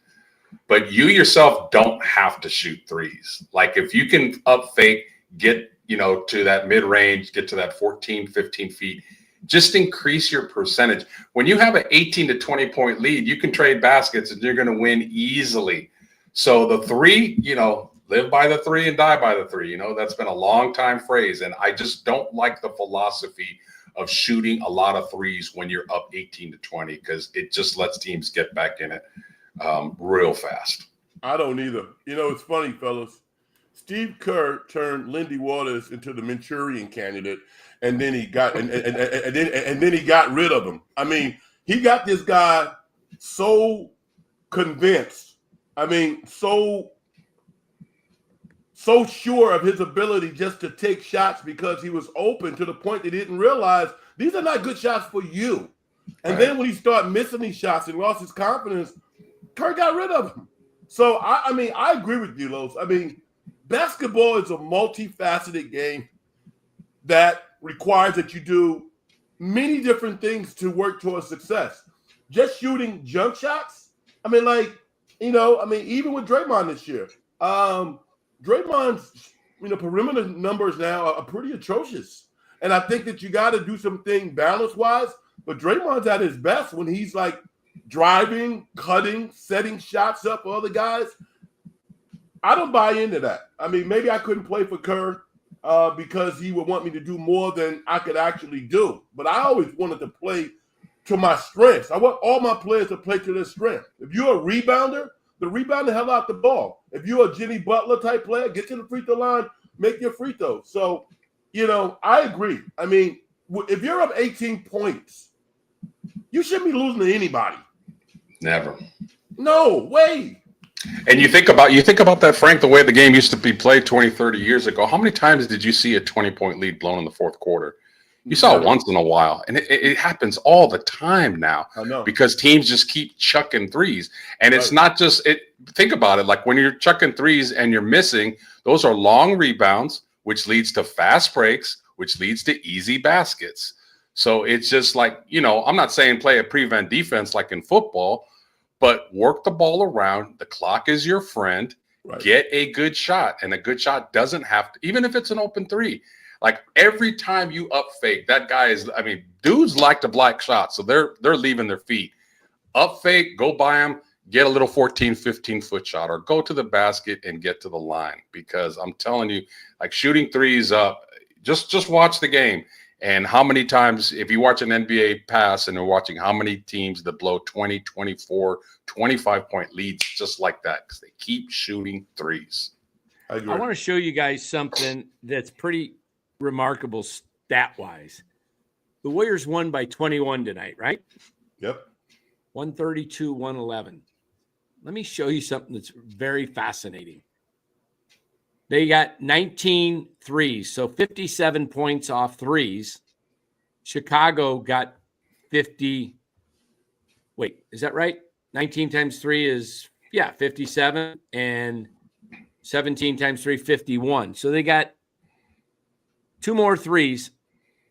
But you yourself don't have to shoot threes. Like if you can up fake, get to that mid-range, get to that 14, 15 feet, just increase your percentage. When you have an 18 to 20 point lead, you can trade baskets and you're going to win easily. So the 3, live by the 3 and die by the 3. That's been a long time phrase. And I just don't like the philosophy of shooting a lot of threes when you're up 18 to 20, because it just lets teams get back in it real fast. I don't either. It's funny, fellas. Steve Kerr turned Lindy Waters into the Manchurian Candidate, and then he got and then he got rid of him. I mean, he got this guy so convinced. I mean, so sure of his ability just to take shots because he was open to the point that he didn't realize these are not good shots for you. And then when he started missing these shots and lost his confidence, Kerr got rid of him. So I agree with you, Los. I mean, basketball is a multifaceted game that requires that you do many different things to work towards success. Just shooting jump shots. I mean, even with Draymond this year, Draymond's perimeter numbers now are pretty atrocious. And I think that you got to do something balance-wise. But Draymond's at his best when he's like driving, cutting, setting shots up for other guys. I don't buy into that. I mean, maybe I couldn't play for Kerr because he would want me to do more than I could actually do. But I always wanted to play to my strengths. I want all my players to play to their strength. If you're a rebounder, the hell out the ball. If you're a Jimmy Butler type player, get to the free throw line, make your free throw. So, I agree. I mean, if you're up 18 points, you shouldn't be losing to anybody. Never. No way. And you think about that, Frank, the way the game used to be played 20, 30 years ago. How many times did you see a 20-point lead blown in the fourth quarter? You saw it once in a while, and it happens all the time now. I know. Because teams just keep chucking threes. And it's not just it. Think about it. Like when you're chucking threes and you're missing, those are long rebounds, which leads to fast breaks, which leads to easy baskets. So it's just like, I'm not saying play a prevent defense like in football, but work the ball around. The clock is your friend. Right. Get a good shot. And a good shot doesn't have to, even if it's an open three. Like every time you up fake, that guy is, dudes like to block shots. So they're leaving their feet. Up fake, go by them, get a little 14, 15-foot shot, or go to the basket and get to the line. Because I'm telling you, like shooting threes up, just watch the game. And how many times, if you watch an NBA pass and you're watching how many teams that blow 20, 24, 25-point leads just like that because they keep shooting threes. I want to show you guys something that's pretty remarkable stat-wise. The Warriors won by 21 tonight, right? Yep. 132-111. Let me show you something that's very fascinating. They got 19 threes, so 57 points off threes. Chicago got 50. Wait, is that right? 19 times 3 is, 57, and 17 times 3, 51. So they got 2 more threes,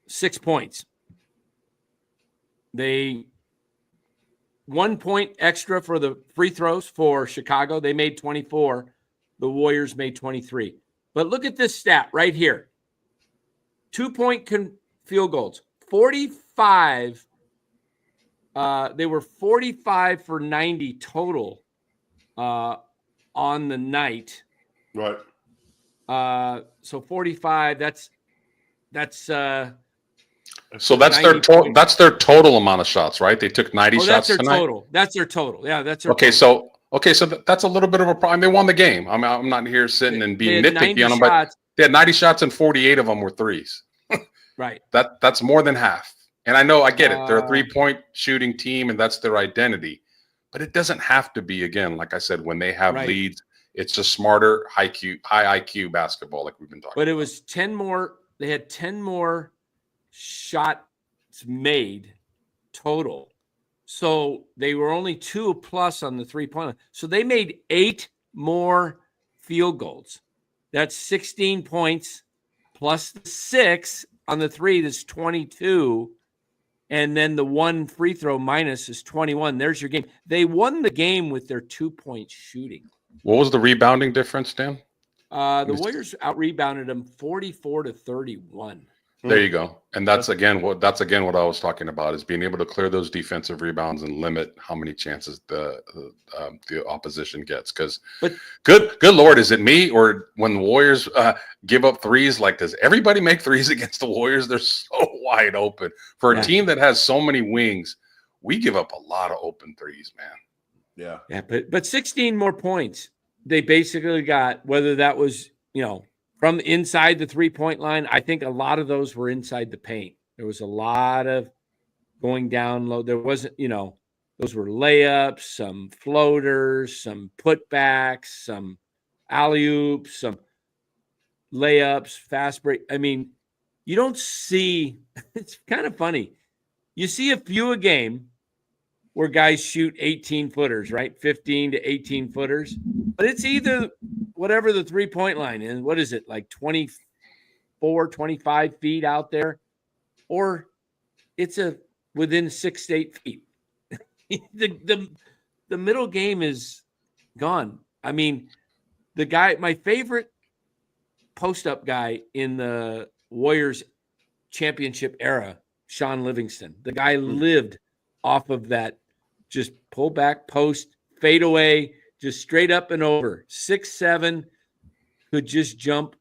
6 points. They 1 point extra for the free throws for Chicago. They made 24. The Warriors made 23. But look at this stat right here. 2-point field goals. 45. They were 45 for 90 total on the night. Right. So 45, that's so that's their total. That's their total amount of shots, right? They took 90 shots that's their tonight. total. That's their total. Yeah, that's their okay. total. So that's a little bit of a problem. They won the game. I'm not here sitting and being nitpicky on them, but they had 90 shots and 48 of them were threes. Right. That's more than half. And I get it. They're a 3-point shooting team, and that's their identity. But it doesn't have to be. Again, like I said, when they have leads, it's just smarter, high IQ basketball, like we've been talking. But it was 10 more. They had 10 more shots made total. So they were only 2 plus on the 3-point line. So they made 8 more field goals. That's 16 points plus the 6 on the 3. That's 22. And then the 1 free throw minus is 21. There's your game. They won the game with their 2-point shooting. What was the rebounding difference, Dan? The Warriors out-rebounded them 44-31. There you go. And that's again what I was talking about, is being able to clear those defensive rebounds and limit how many chances the opposition gets. Because good Lord, is it me, or when the Warriors give up threes, like, does everybody make threes against the Warriors? They're so wide open. For a team that has so many wings, we give up a lot of open threes, man. Yeah, but 16 more points. They basically got, whether that was, from inside the 3-point line. I think a lot of those were inside the paint. There was a lot of going down low. There wasn't, those were layups, some floaters, some putbacks, some alley-oops, some layups, fast break. I mean, you don't see, it's kind of funny. You see a few a game where guys shoot 18-footers, right? 15 to 18-footers. But it's either whatever the 3-point line is. What is it, like 24, 25 feet out there? Or it's a within 6 to 8 feet. the middle game is gone. I mean, the guy, my favorite post-up guy in the Warriors championship era, Sean Livingston. The guy lived off of that just pull back post, fade away, just straight up and over. 6'7", could just jump,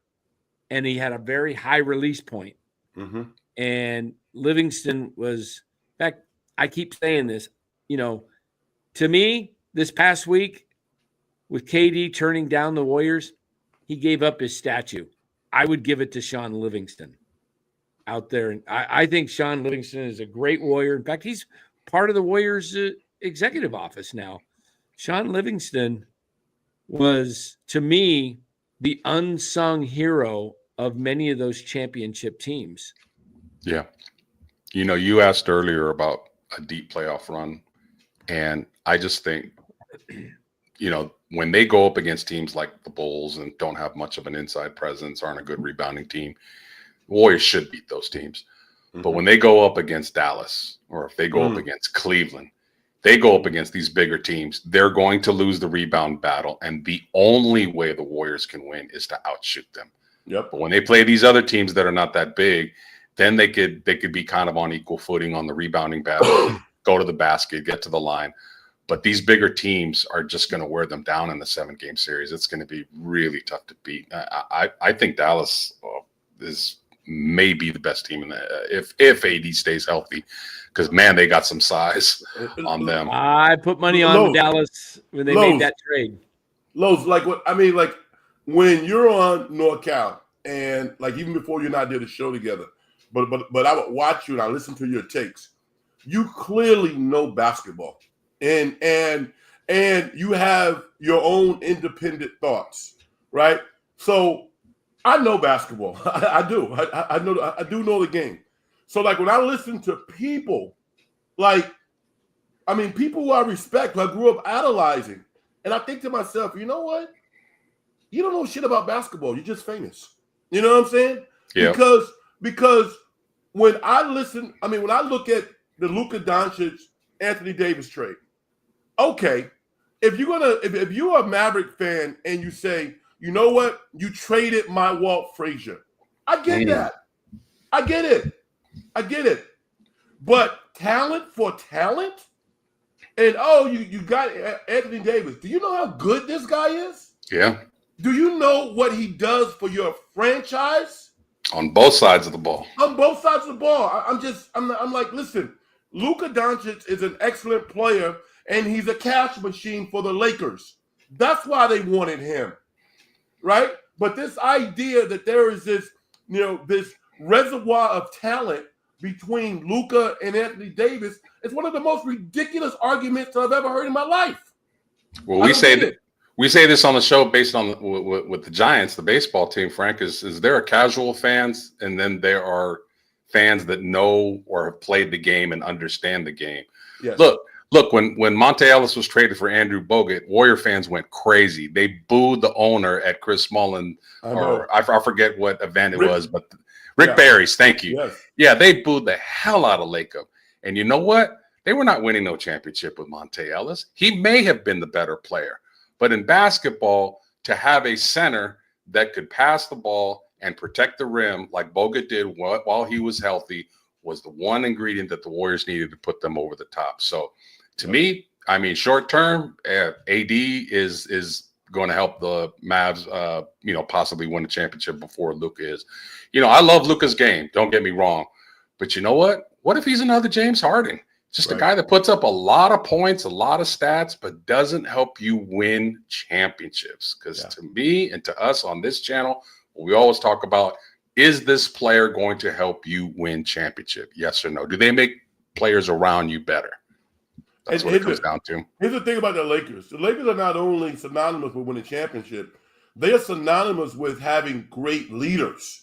and he had a very high release point. Mm-hmm. And Livingston was, in fact, I keep saying this, to me, this past week with KD turning down the Warriors, he gave up his statue. I would give it to Sean Livingston out there. And I think Sean Livingston is a great Warrior. In fact, he's part of the Warriors executive office now. Sean Livingston was, to me, the unsung hero of many of those championship teams. Yeah. You asked earlier about a deep playoff run. And I just think, when they go up against teams like the Bulls and don't have much of an inside presence, aren't a good rebounding team, Warriors should beat those teams. Mm-hmm. But when they go up against Dallas, or if they go up against Cleveland, they go up against these bigger teams, they're going to lose the rebound battle. And the only way the Warriors can win is to outshoot them. Yep. But when they play these other teams that are not that big, then they could be kind of on equal footing on the rebounding battle, go to the basket, get to the line. But these bigger teams are just going to wear them down in the 7-game series. It's going to be really tough to beat. I think Dallas is maybe the best team in if AD stays healthy, because man, they got some size on them. I put money on Dallas when they made that trade. Lowe's, like when you're on NorCal, and like even before you and I did a show together, but I would watch you and I listen to your takes. You clearly know basketball, and you have your own independent thoughts, right? So I know basketball. I do. I do know the game. So like when I listen to people, people who I respect, who I grew up idolizing, and I think to myself, you know what? You don't know shit about basketball. You're just famous. You know what I'm saying? Yeah. Because when I look at the Luka Doncic, Anthony Davis trade, okay, if you're a Maverick fan and you say, you know what, you traded my Walt Frazier, I get that. I get it. But talent for talent, and you got Anthony Davis. Do you know how good this guy is? Yeah. Do you know what he does for your franchise? On both sides of the ball. On both sides of the ball. I'm like, listen, Luka Doncic is an excellent player, and he's a cash machine for the Lakers. That's why they wanted him, right? But this idea that there is this reservoir of talent between Luka and Anthony Davis is one of the most ridiculous arguments I've ever heard in my life. Well, we say this on the show based on with the Giants, the baseball team. Frank, is there are casual fans, and then there are fans that know or have played the game and understand the game. Yes. Look, when Monte Ellis was traded for Andrew Bogut, Warrior fans went crazy. They booed the owner at Chris Mullin, or I forget what event it was, but Rick Barry's. Thank you. Yes. Yeah, they booed the hell out of Lacob. And you know what? They were not winning no championship with Monte Ellis. He may have been the better player. But in basketball, to have a center that could pass the ball and protect the rim like Bogut did while he was healthy was the one ingredient that the Warriors needed to put them over the top. So to me, short term, AD is going to help the Mavs, possibly win a championship before Luka is. I love Luka's game. Don't get me wrong. But you know what? What if he's another James Harden? Just a guy that puts up a lot of points, a lot of stats, but doesn't help you win championships. Because to me and to us on this channel, we always talk about, is this player going to help you win championship? Yes or no? Do they make players around you better? That's what it comes down to. Here's the thing about the Lakers. The Lakers are not only synonymous with winning championship, they are synonymous with having great leaders,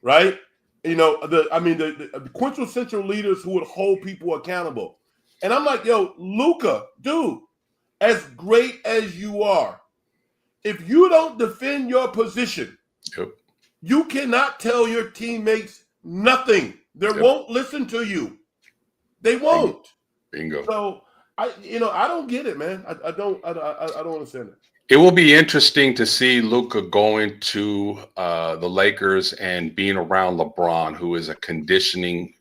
right? The quintessential leaders who would hold people accountable. And I'm like, Luka, dude, as great as you are, if you don't defend your position, you cannot tell your teammates nothing. They won't listen to you. They won't. Bingo. So I don't get it, man. I don't understand it. It will be interesting to see Luka going to the Lakers and being around LeBron, who is a conditioning,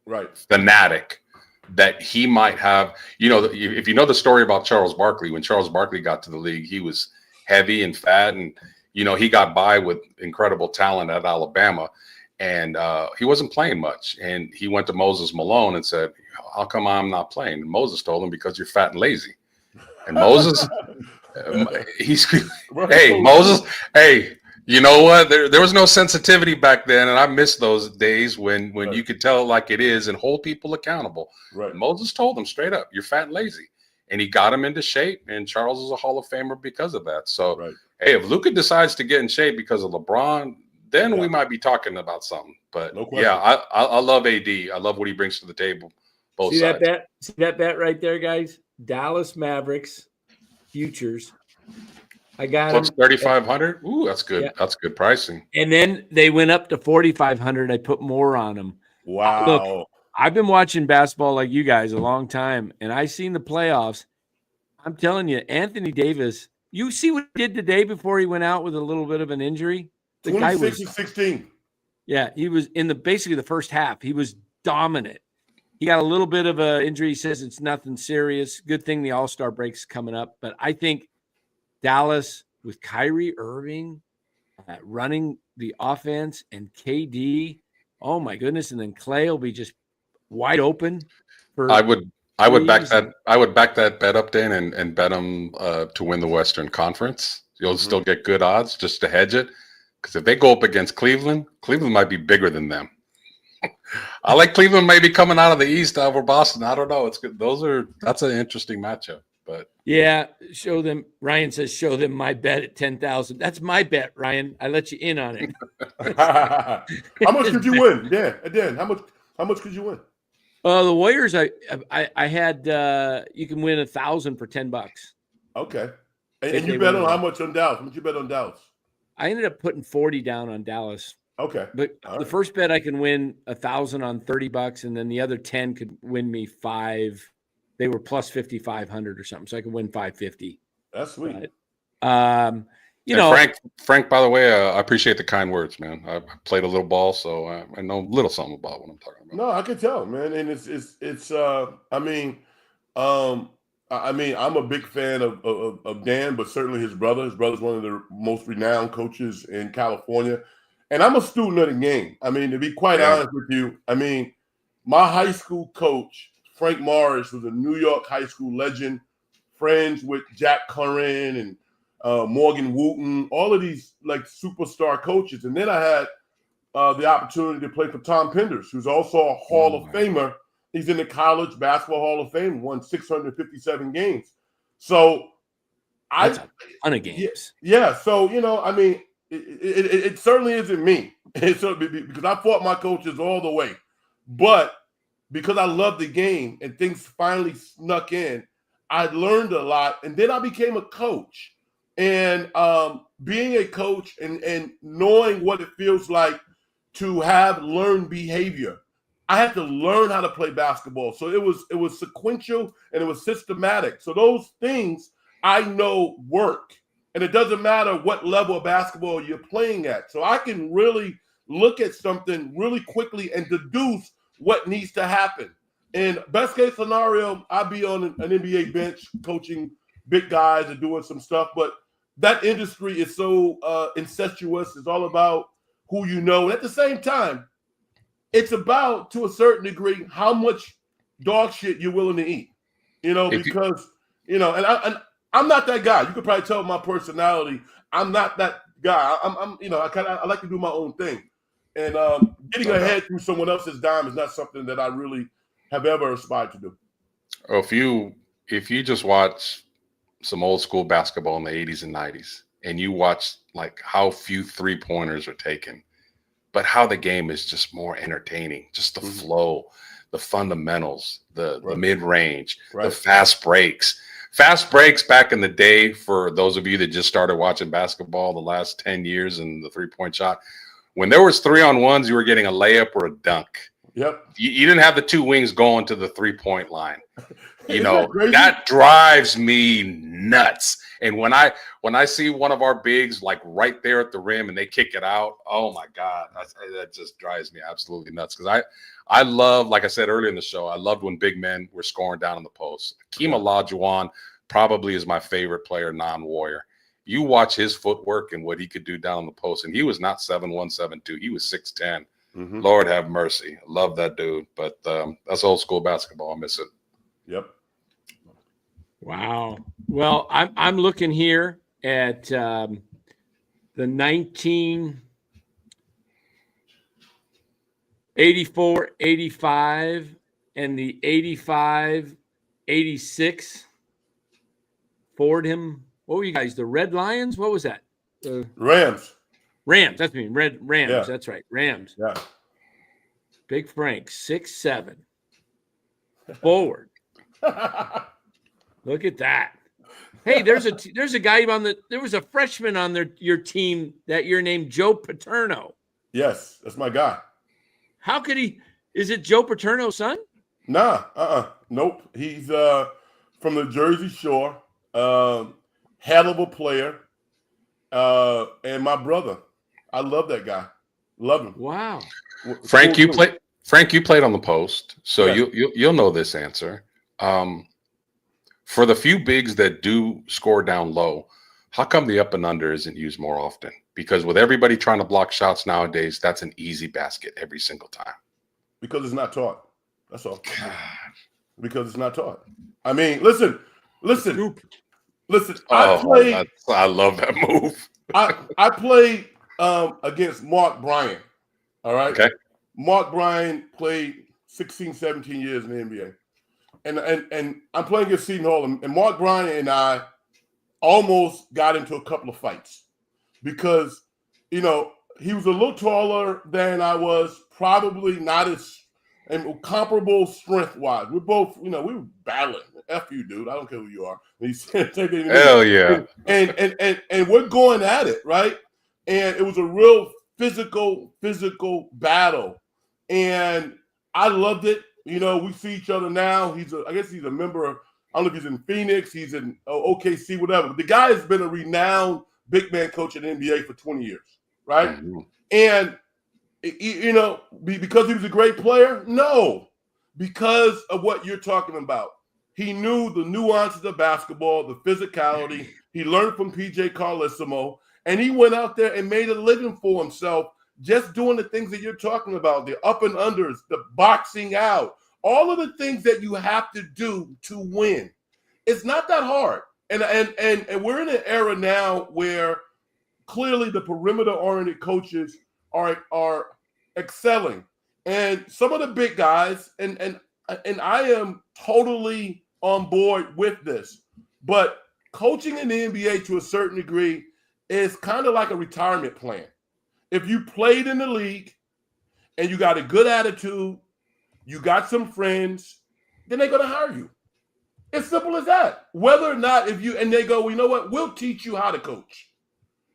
Right. fanatic, that he might have. If you know the story about Charles Barkley, when Charles Barkley got to the league, he was heavy and fat, and he got by with incredible talent at Alabama, and he wasn't playing much. And he went to Moses Malone and said, "How come I'm not playing?" And Moses told him, "Because you're fat and lazy." And Moses. Hey, Moses, hey, you know what? There was no sensitivity back then, and I miss those days when Right. you could tell it like it is and hold people accountable. Right. Moses told him straight up, "You're fat and lazy," and he got him into shape. And Charles is a Hall of Famer because of that. So, Right. hey, if Luka decides to get in shape because of LeBron, then Yeah. we might be talking about something. But No question. yeah, I love AD. I love what he brings to the table. Both See sides. that bet right there, guys? Dallas Mavericks futures. I got Plus them. 3,500. Ooh, that's good. Yeah. That's good pricing. And then they went up to 4,500. I put more on them. Wow. Look, I've been watching basketball like you guys a long time, and I seen the playoffs. I'm telling you, Anthony Davis, you see what he did today before he went out with a little bit of an injury? The guy 26 was, and 16. yeah, he was in basically the first half. He was dominant. He got a little bit of an injury. He says it's nothing serious. Good thing the All-Star break's coming up. But I think Dallas with Kyrie Irving running the offense and KD, oh my goodness, and then Clay will be just wide open. I would back that. I would back that bet up, Dan, and bet them to win the Western Conference. You'll still get good odds just to hedge it, because if they go up against Cleveland, Cleveland might be bigger than them. I like Cleveland maybe coming out of the East over Boston. I don't know. It's good. That's an interesting matchup. But yeah, show them. Ryan says, show them my bet at 10,000. That's my bet, Ryan. I let you in on it. How much could you win? Yeah, Dan. How much could you win? The Warriors, I had you can win 1,000 for $10. Okay. If And they you bet win on it. how much on Dallas? How much you bet on Dallas? I ended up putting 40 down on Dallas. Okay. But All the right. first bet I can win 1,000 on $30, and then the other 10 could win me 5. They were plus 5,500 or something, so I could win 550. That's sweet. But, Frank, by the way, I appreciate the kind words, man. I played a little ball, so I know a little something about what I'm talking about. No, I can tell, man. And it's I'm a big fan of Dan, but certainly his brother. His brother's one of the most renowned coaches in California. And I'm a student of the game. I mean, to be quite honest with you, my high school coach, Frank Morris, was a New York high school legend, friends with Jack Curran and Morgan Wooten, all of these like superstar coaches. And then I had the opportunity to play for Tom Penders, who's also a Hall of Famer. He's in the College Basketball Hall of Fame, won 657 games. So that's a ton of games. Yeah. So, it certainly isn't me. It's because I fought my coaches all the way. But because I love the game and things finally snuck in, I learned a lot. And then I became a coach. And being a coach and knowing what it feels like to have learned behavior, I had to learn how to play basketball. So it was sequential and it was systematic. So those things I know work. And it doesn't matter what level of basketball you're playing at. So I can really look at something really quickly and deduce what needs to happen. And best case scenario, I'd be on an NBA bench coaching big guys and doing some stuff. But that industry is so incestuous. It's all about who you know. And at the same time, it's about, to a certain degree, how much dog shit you're willing to eat. Because I'm not that guy. You could probably tell my personality. I'm not that guy. I like to do my own thing. And getting ahead through someone else's dime is not something that I really have ever aspired to do. If you just watch some old school basketball in the 80s and 90s, and you watch like how few 3-pointers are taken, but how the game is just more entertaining, just the flow, the fundamentals, the mid-range, the fast breaks. Fast breaks back in the day, for those of you that just started watching basketball the last 10 years and the 3-point shot, when there was 3-on-1s, you were getting a layup or a dunk. Yep. You didn't have the two wings going to the 3-point line. You Isn't know, that crazy? that drives me nuts. And when I see one of our bigs like right there at the rim and they kick it out, oh my God, that just drives me absolutely nuts. Because I love, like I said earlier in the show, I loved when big men were scoring down in the post. Hakeem Olajuwon probably is my favorite player, non-Warrior. You watch his footwork and what he could do down the post, and he was not 7'1", 7'2". He was 6'10". Mm-hmm. Lord have mercy. Love that dude. But that's old school basketball. I miss it. Yep. Wow. Well, I'm looking here at the 1984, 85, and the 85, 86 Fordham. What were you guys? The Red Lions? What was that? Rams. Rams. That's me. Rams. Yeah. That's right. Rams. Yeah. Big Frank, 6'7". Forward. Look at that. Hey, there's a guy there was a freshman on your team that year named Joe Paterno. Yes, that's my guy. How could he? Is it Joe Paterno's son? Nah, nope. He's from the Jersey Shore. Hell of a player. And my brother. I love that guy. Love him. Wow. Frank, you played on the post, so Yeah. you'll know this answer. For the few bigs that do score down low, how come the up and under isn't used more often? Because with everybody trying to block shots nowadays, that's an easy basket every single time. Because it's not taught. That's all. Because it's not taught. I mean, listen. I love that move. I played against Mark Bryan. All right. Okay. Mark Bryan played 16, 17 years in the NBA. And I'm playing against Seton Hall. And Mark Bryan and I almost got into a couple of fights because, you know, he was a little taller than I was, probably not as and comparable strength-wise. We're both, you know, we were battling. F you, dude. I don't care who you are. Hell yeah. And we're going at it, right? And it was a real physical battle. And I loved it. You know, we see each other now. I guess he's a member of, I don't know if he's in Phoenix, he's in OKC, whatever. But the guy has been a renowned big man coach in the NBA for 20 years, right? Mm-hmm. And, you know, because he was a great player? No, because of what you're talking about. He knew the nuances of basketball, the physicality. He learned from PJ Carlesimo, and he went out there and made a living for himself just doing the things that you're talking about, the up and unders, the boxing out, all of the things that you have to do to win. It's not that hard. And we're in an era now where clearly the perimeter-oriented coaches are excelling. And some of the big guys, and I am totally on board with this, but coaching in the NBA to a certain degree is kind of like a retirement plan. If you played in the league and you got a good attitude, you got some friends, then they're going to hire you. It's simple as that. Whether or not and they go, well, you know what, we'll teach you how to coach.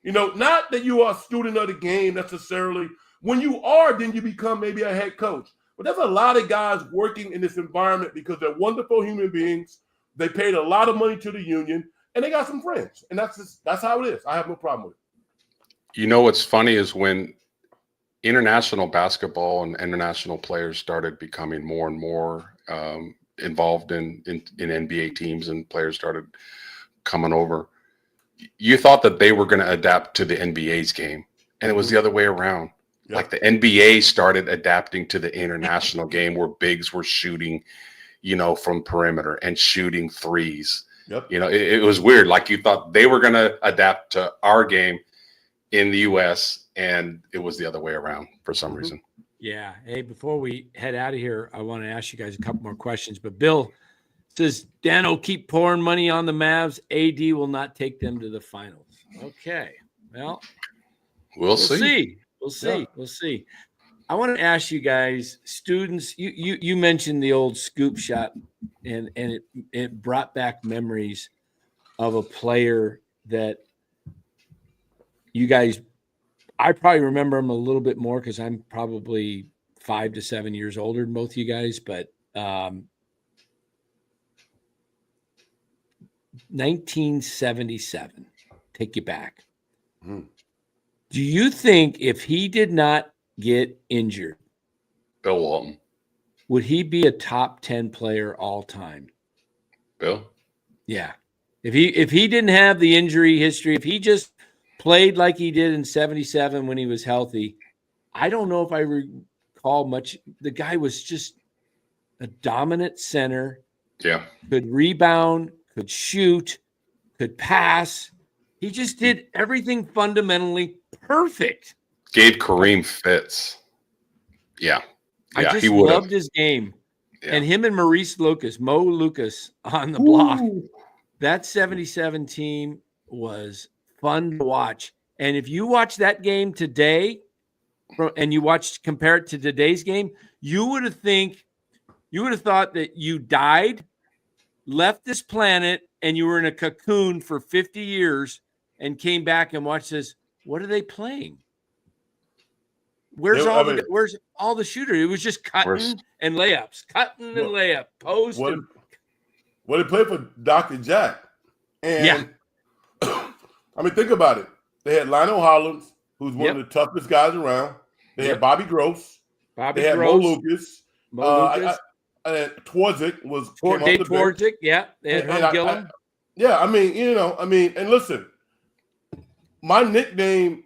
You know, not that you are a student of the game necessarily. When you are, then you become maybe a head coach. But there's a lot of guys working in this environment because they're wonderful human beings. They paid a lot of money to the union, and they got some friends. And that's how it is. I have no problem with it. You know what's funny is when international basketball and international players started becoming more and more involved in NBA teams and players started coming over, you thought that they were going to adapt to the NBA's game, and it was the other way around. Yep. Like the NBA started adapting to the international game where bigs were shooting, you know, from perimeter and shooting threes. Yep. You know, it was weird. Like you thought they were going to adapt to our game in the U.S., and it was the other way around for some reason. Yeah. Hey, before we head out of here, I want to ask you guys a couple more questions. But Bill says, Dan will keep pouring money on the Mavs. AD will not take them to the finals. Okay. Well, we'll see. We'll see. I want to ask you guys, students, you mentioned the old scoop shot, and it brought back memories of a player that you guys, I probably remember him a little bit more because I'm probably 5 to 7 years older than both you guys, but 1977, take you back. Hmm. Do you think if he did not get injured, Bill Walton. would he be a top 10 player all time? Bill? Yeah. If he didn't have the injury history, if he just played like he did in 77 when he was healthy, I don't know if I recall much. The guy was just a dominant center. Yeah. Could rebound, could shoot, could pass. He just did everything fundamentally perfect. Gave Kareem fits. Yeah. I just he would loved his game. Yeah. And him and Mo Lucas on the block. That 77 team was fun to watch. And if you watch that game today and you compare it to today's game, you would have thought that you died, left this planet, and you were in a cocoon for 50 years and came back and watched this. What are they playing? Where's all the shooter? It was just cutting and layups, post. Well, they played for Dr. Jack. And I mean, think about it. They had Lionel Hollins, who's one of the toughest guys around. They had Bobby Gross. Mo Lucas. Twardzik was Dave Twardzik. Yeah, they had Herb Gillum. And listen, my nickname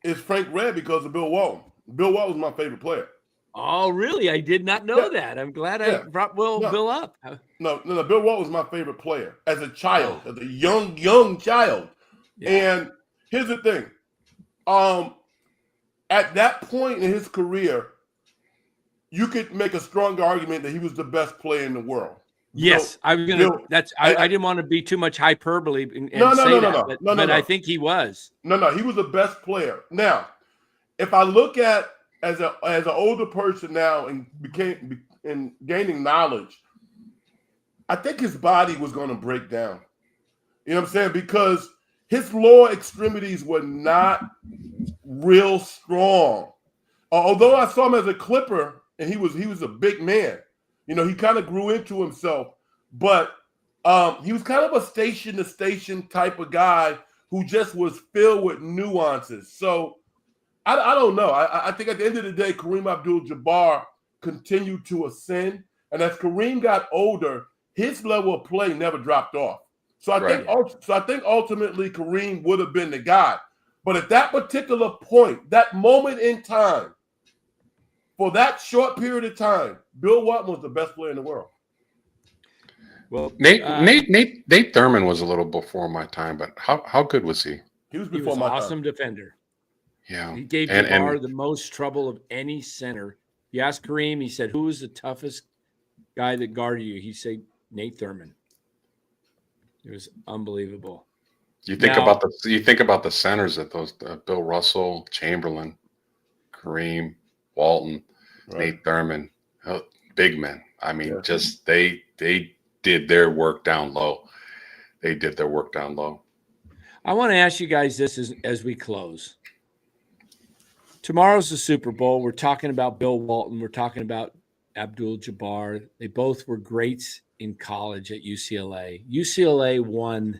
is Frank Red because of Bill Walton. Bill Walton was my favorite player. Oh, really? I did not know that. I'm glad I brought Bill up. No. Bill Walton was my favorite player as a child, as a young child. Yeah. And here's the thing. At that point in his career, you could make a stronger argument that he was the best player in the world. Yes, I was gonna. I didn't want to be too much hyperbole and say that, but I think he was. No, he was the best player. Now, if I look at as an older person now and gaining knowledge, I think his body was going to break down. You know what I'm saying? Because his lower extremities were not real strong. Although I saw him as a Clipper, and he was a big man. You know, he kind of grew into himself, but he was kind of a station-to-station type of guy who just was filled with nuances. So I don't know. I think at the end of the day, Kareem Abdul-Jabbar continued to ascend. And as Kareem got older, his level of play never dropped off. So I think ultimately Kareem would have been the guy. But at that particular point, that moment in time, for that short period of time, Bill Walton was the best player in the world. Well, Nate Thurman was a little before my time, but how good was he? He was before my time. Awesome defender. Yeah. He gave Jabbar the most trouble of any center. You asked Kareem, he said, who was the toughest guy that guarded you? He said, Nate Thurman. It was unbelievable. You think about the centers at those Bill Russell, Chamberlain, Kareem, Walton, Nate Thurman, big men. I mean, just they did their work down low. They did their work down low. I want to ask you guys this as we close. Tomorrow's the Super Bowl. We're talking about Bill Walton. We're talking about Abdul-Jabbar. They both were greats in college at UCLA. UCLA won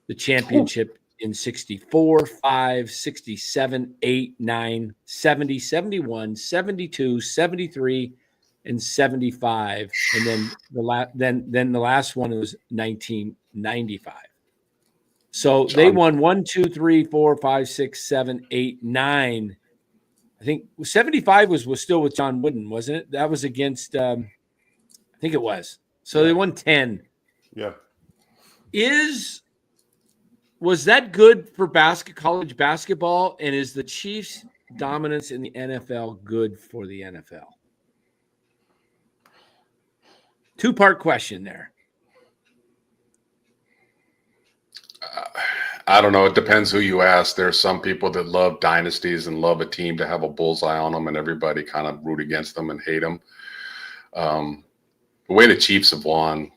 the championship in 64, 5, 67, 8, 9, 70, 71, 72, 73, and 75. And then the last one was 1995. So they won 1, 2, 3, 4, 5, 6, 7, 8, 9. I think 75 was still with John Wooden, wasn't it? That was against I think it was. So they won 10. Yeah. Was that good for college basketball? And is the Chiefs' dominance in the NFL good for the NFL? Two-part question there. I don't know. It depends who you ask. There are some people that love dynasties and love a team to have a bullseye on them, and everybody kind of root against them and hate them. The way the Chiefs have won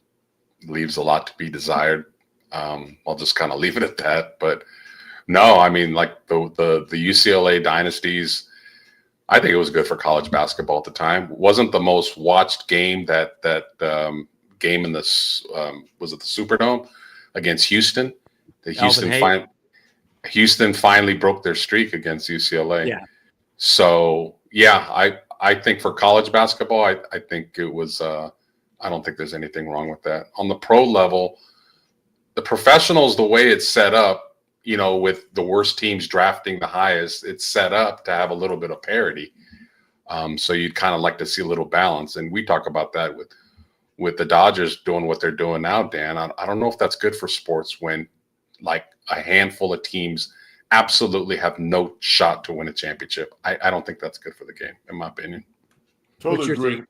leaves a lot to be desired. I'll just kind of leave it at that. But no, I mean, like the UCLA dynasties I think it was good for college basketball at the time. It wasn't the most watched game that game in this was it the Superdome against Houston? Houston finally broke their streak against UCLA. Yeah. So yeah, I think for college basketball, I think it was. I don't think there's anything wrong with that. On the pro level, the professionals, the way it's set up, with the worst teams drafting the highest, it's set up to have a little bit of parity. So you'd kind of like to see a little balance. And we talk about that with the Dodgers doing what they're doing now, Dan. I don't know if that's good for sports when like a handful of teams absolutely have no shot to win a championship. I don't think that's good for the game, in my opinion. Totally agree.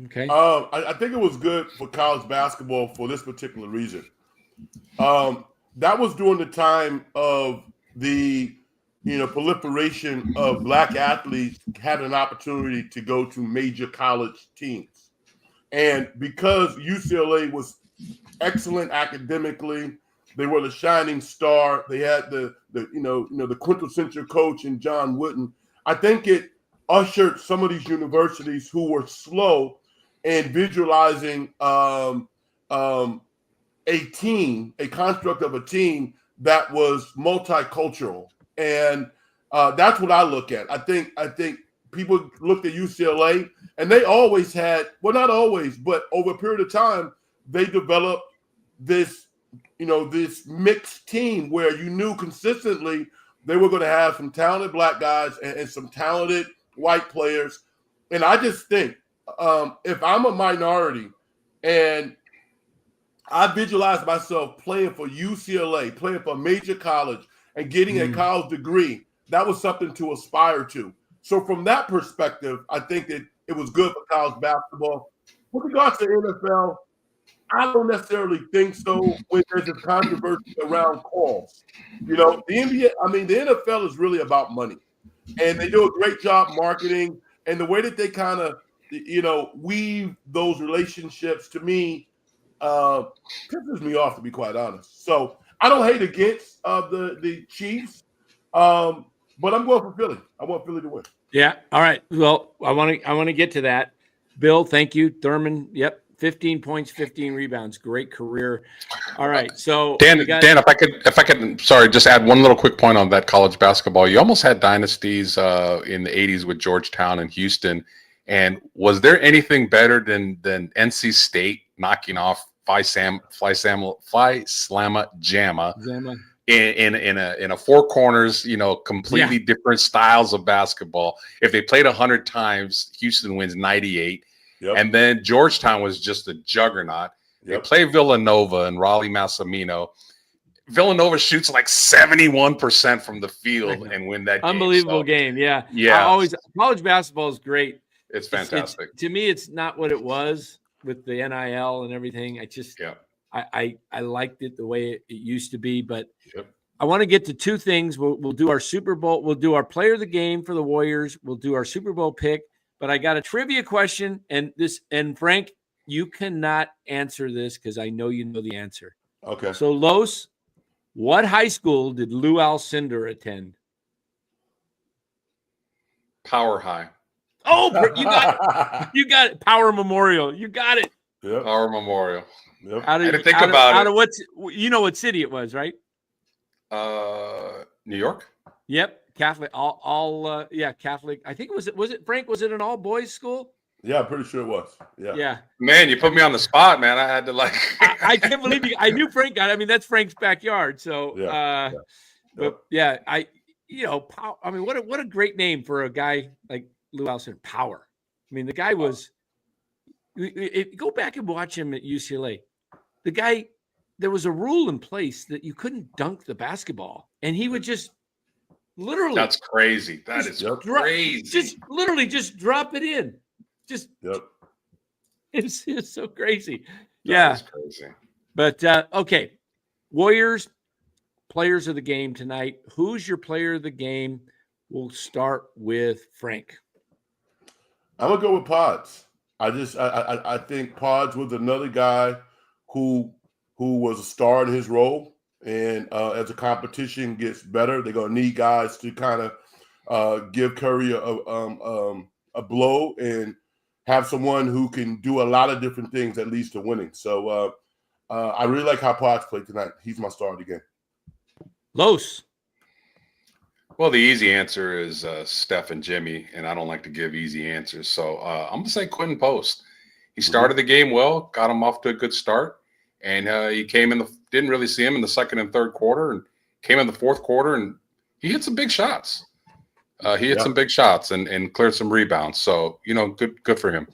Okay. I think it was good for college basketball for this particular reason. That was during the time of the proliferation of black athletes had an opportunity to go to major college teams. And because UCLA was excellent academically, they were the shining star. They had the quintessential coach in John Wooden. I think it ushered some of these universities who were slow in visualizing a construct of a team that was multicultural. And that's what I look at. I think people looked at UCLA and they always had, well, not always, but over a period of time, they developed this, this mixed team where you knew consistently they were going to have some talented black guys and some talented white players. And I just think if I'm a minority and I visualize myself playing for UCLA, playing for a major college, and getting a college degree, that was something to aspire to. So from that perspective, I think that it was good for college basketball. With regards to NFL, I don't necessarily think so when there's a controversy around calls. The NBA, the NFL is really about money. And they do a great job marketing. And the way that they kind of, weave those relationships, to me, pisses me off, to be quite honest. So I don't hate against the Chiefs, but I'm going for Philly. I want Philly to win. Yeah. All right. Well, I want to get to that. Bill, thank you. Thurman, yep. 15 points, 15 rebounds. Great career. All right. So Dan, if I could, sorry, just add one little quick point on that college basketball. You almost had dynasties in the 80s with Georgetown and Houston. And was there anything better than NC State knocking off Phi Slamma Jamma in a four corners, completely different styles of basketball? If they played 100 times, Houston wins 98. Yep. And then Georgetown was just a juggernaut. They play Villanova and Raleigh Massimino. Villanova shoots like 71% from the field and win that game. Unbelievable game. Yeah. College basketball is great. It's fantastic. To me, it's not what it was with the NIL and everything. I liked it the way it used to be, but I want to get to two things. We'll do our Super Bowl. We'll do our player of the game for the Warriors. We'll do our Super Bowl pick, but I got a trivia question, and Frank, you cannot answer this because I know you know the answer. Okay. So Los, what high school did Lou Alcindor attend? Power High. Oh, you got it. You got it. Power Memorial. You got it. Yep. Power Memorial. Yep. I didn't think about it. What city it was, right? New York. Yep. Catholic. Catholic. I think was it Frank? Was it an all boys school? Yeah, I'm pretty sure it was. Yeah. Yeah. Man, you put me on the spot, man. I had to I can't believe you. I knew Frank got it. I mean, that's Frank's backyard. So, but yeah, what a great name for a guy like Lou Alcindor. Power. I mean, the guy was. Go back and watch him at UCLA. The guy, there was a rule in place that you couldn't dunk the basketball, and he would just literally. That's crazy. That is crazy. Just drop it in. Just. Yep. It's so crazy. That is crazy. But okay, Warriors, players of the game tonight. Who's your player of the game? We'll start with Frank. I'm gonna go with Pods. I think Pods was another guy who was a star in his role, and as the competition gets better, they're gonna need guys to kind of give Curry a blow and have someone who can do a lot of different things that leads to winning. So I really like how Pods played tonight. He's my star of the game. Los. Well, the easy answer is Steph and Jimmy, and I don't like to give easy answers. So I'm going to say Quinten Post. He started the game well, got him off to a good start, and he came in didn't really see him in the second and third quarter, and came in the fourth quarter, and he hit some big shots. He hit some big shots and cleared some rebounds. So, good for him.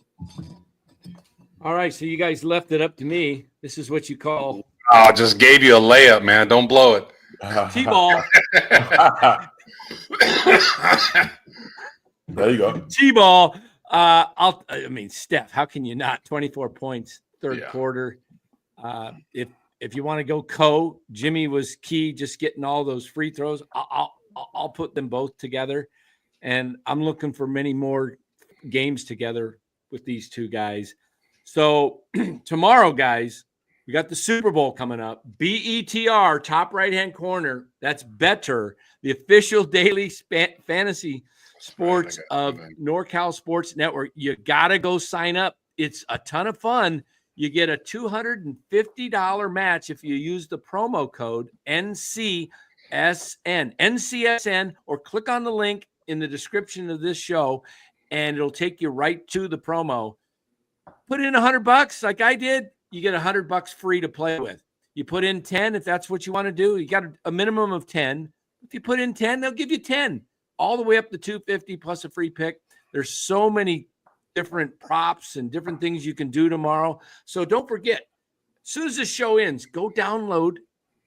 All right, so you guys left it up to me. This is what you call – Oh, just gave you a layup, man. Don't blow it. T-ball. There you go. T-ball. Steph, how can you not? 24 points, third quarter. If you want to go Jimmy was key, just getting all those free throws. I'll put them both together, and I'm looking for many more games together with these two guys. So tomorrow, guys, we got the Super Bowl coming up. BETR, top right-hand corner. That's Better, the official daily fantasy sports of NorCal Sports Network. You got to go sign up. It's a ton of fun. You get a $250 match if you use the promo code NCSN, or click on the link in the description of this show, and it'll take you right to the promo. Put in $100 like I did. You get $100 free to play with. You put in 10 if that's what you want to do. You got a minimum of 10. If you put in 10, they'll give you 10, all the way up to $250 plus a free pick. There's so many different props and different things you can do tomorrow. So don't forget, as soon as the show ends, go download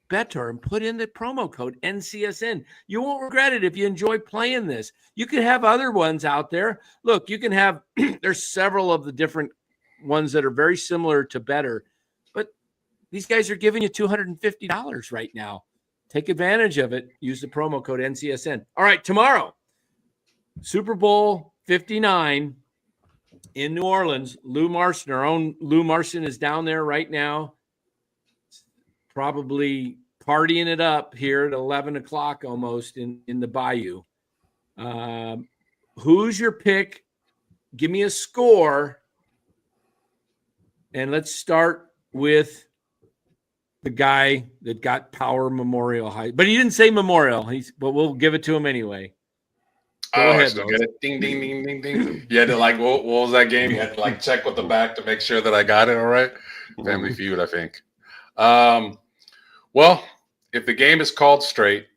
Better and put in the promo code NCSN. You won't regret it if you enjoy playing this. You can have other ones out there. Look, you can have, there's several of the different ones that are very similar to Better, but these guys are giving you $250 right now. Take advantage of it. Use the promo code NCSN. All right, tomorrow, Super Bowl 59 in New Orleans. Lou Marson, our own Lou Marson, is down there right now, probably partying it up here at 11 o'clock almost in the Bayou. Who's your pick? Give me a score. And let's start with the guy that got Power Memorial High. But he didn't say Memorial. But we'll give it to him anyway. Go ahead, still get it. Ding, ding, ding, ding, ding. You had to what was that game? You had to check with the back to make sure that I got it all right. Family Feud, I think. Well, if the game is called straight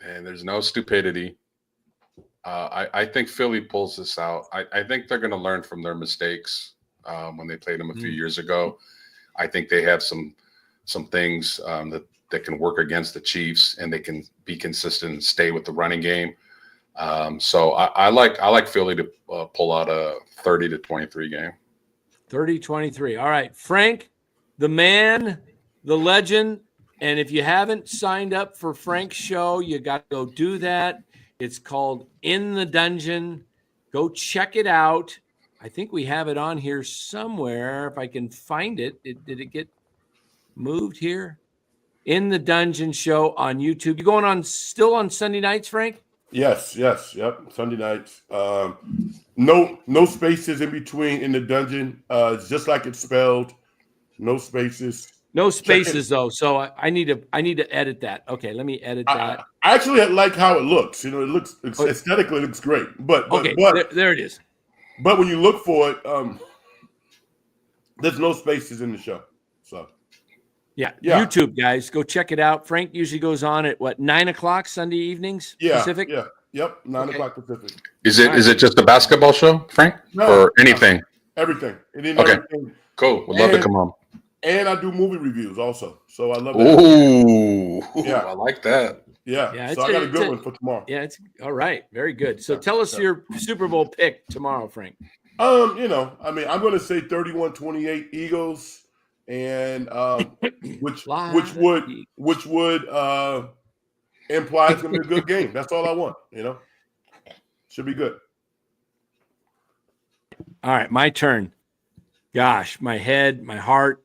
and there's no stupidity, I think Philly pulls this out. I think they're going to learn from their mistakes when they played them a few years ago. I think they have some things that can work against the Chiefs, and they can be consistent and stay with the running game. So I like Philly to pull out a 30-23 game. 30-23. All right, Frank, the man, the legend. And if you haven't signed up for Frank's show, you got to go do that. It's called In the Dungeon. Go check it out. I think we have it on here somewhere. If I can find it. Did it get moved here? In the Dungeon show on YouTube. You going still on Sunday nights, Frank? Yes. Yep. Sunday nights. No spaces in between In the Dungeon. It's just like it's spelled. No spaces. No spaces though. So I need to edit that. Okay, let me edit that. I actually like how it looks. It looks aesthetically, it looks great. But there it is. But when you look for it, there's no spaces in the show. So yeah. YouTube guys, go check it out. Frank usually goes on at 9 o'clock Sunday evenings Pacific. Yeah. Yep. 9 o'clock Pacific. Is it just a basketball show, Frank? No, or anything? Everything. Everything. Cool. Would love to come on. And I do movie reviews also. So I love that. Ooh. Yeah. I like that. Yeah. So I got a good one for tomorrow. Yeah, it's all right. Very good. So tell us your Super Bowl pick tomorrow, Frank. I'm going to say 31-28 Eagles, and which would imply it's going to be a good game. That's all I want, Should be good. All right, my turn. Gosh, my heart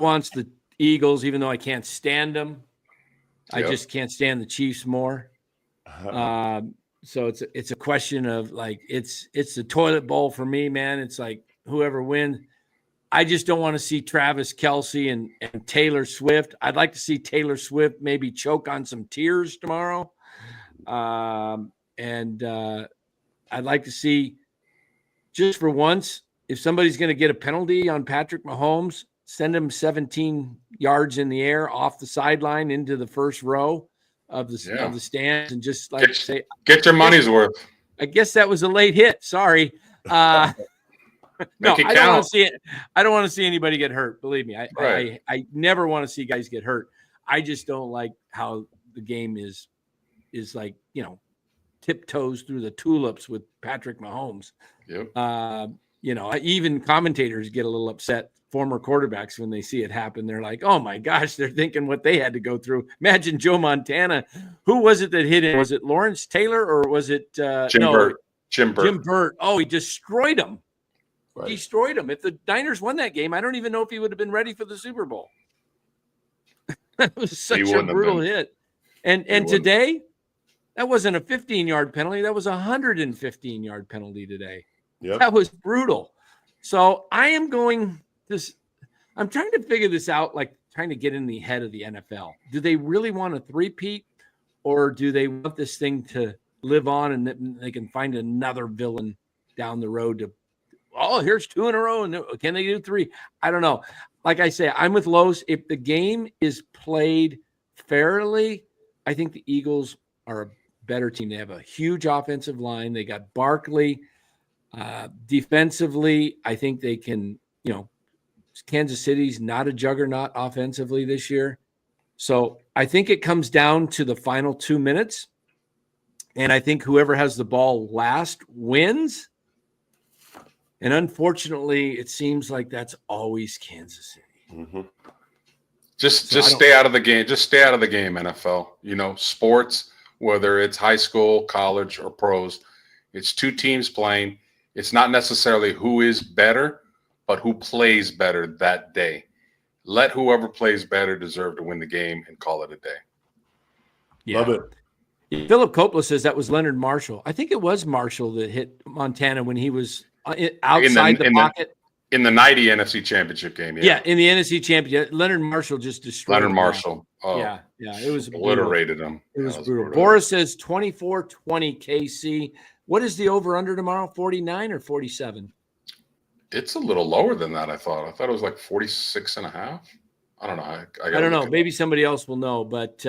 wants the Eagles, even though I can't stand them. I just can't stand the Chiefs more. So it's a question of like, it's the toilet bowl for me, man. It's like whoever wins. I just don't want to see Travis Kelce and Taylor Swift. I'd like to see Taylor Swift maybe choke on some tears tomorrow. And I'd like to see, just for once, if somebody's going to get a penalty on Patrick Mahomes, send him 17 yards in the air off the sideline into the first row of the stands, and just like get your money's worth. I guess that was a late hit. Sorry. No, I don't want to see it. I don't want to see anybody get hurt. Believe me, I never want to see guys get hurt. I just don't like how the game is like, tiptoes through the tulips with Patrick Mahomes. Yep. Even commentators get a little upset, former quarterbacks, when they see it happen. They're like, oh my gosh, they're thinking what they had to go through. Imagine Joe Montana. Who was it that hit him? Was it Lawrence Taylor or was it Jim Burt? Oh, he destroyed him. Right. Destroyed him. If the Niners won that game, I don't even know if he would have been ready for the Super Bowl. That was such a brutal hit. And today, that wasn't a 15-yard penalty. That was a 115-yard penalty today. Yep. That was brutal. So I'm trying to figure this out, like trying to get in the head of the NFL. Do they really want a three-peat, or do they want this thing to live on and they can find another villain down the road to, here's 2 in a row, and can they do 3? I don't know. Like I say, I'm with Los. If the game is played fairly, I think the Eagles are a better team. They have a huge offensive line. They got Barkley. Defensively, I think they can, Kansas City's not a juggernaut offensively this year. So I think it comes down to the final 2 minutes. And I think whoever has the ball last wins. And unfortunately, it seems like that's always Kansas City. Mm-hmm. Just stay out of the game. Just stay out of the game, NFL. Sports, whether it's high school, college, or pros, it's 2 teams playing. It's not necessarily who is better, but who plays better that day. Let whoever plays better deserve to win the game and call it a day. Yeah. Love it. Philip Coppola says that was Leonard Marshall. I think it was Marshall that hit Montana when he was outside the pocket. In the 90 NFC Championship game. Yeah, in the NFC Championship. Leonard Marshall just destroyed Leonard Marshall. Oh, yeah. It was obliterated him. It was brutal. Boris says 24-20 KC. What is the over-under tomorrow? 49 or 47? It's a little lower than that, I thought. I thought it was like 46.5. I don't know. I don't know. Maybe somebody else will know. But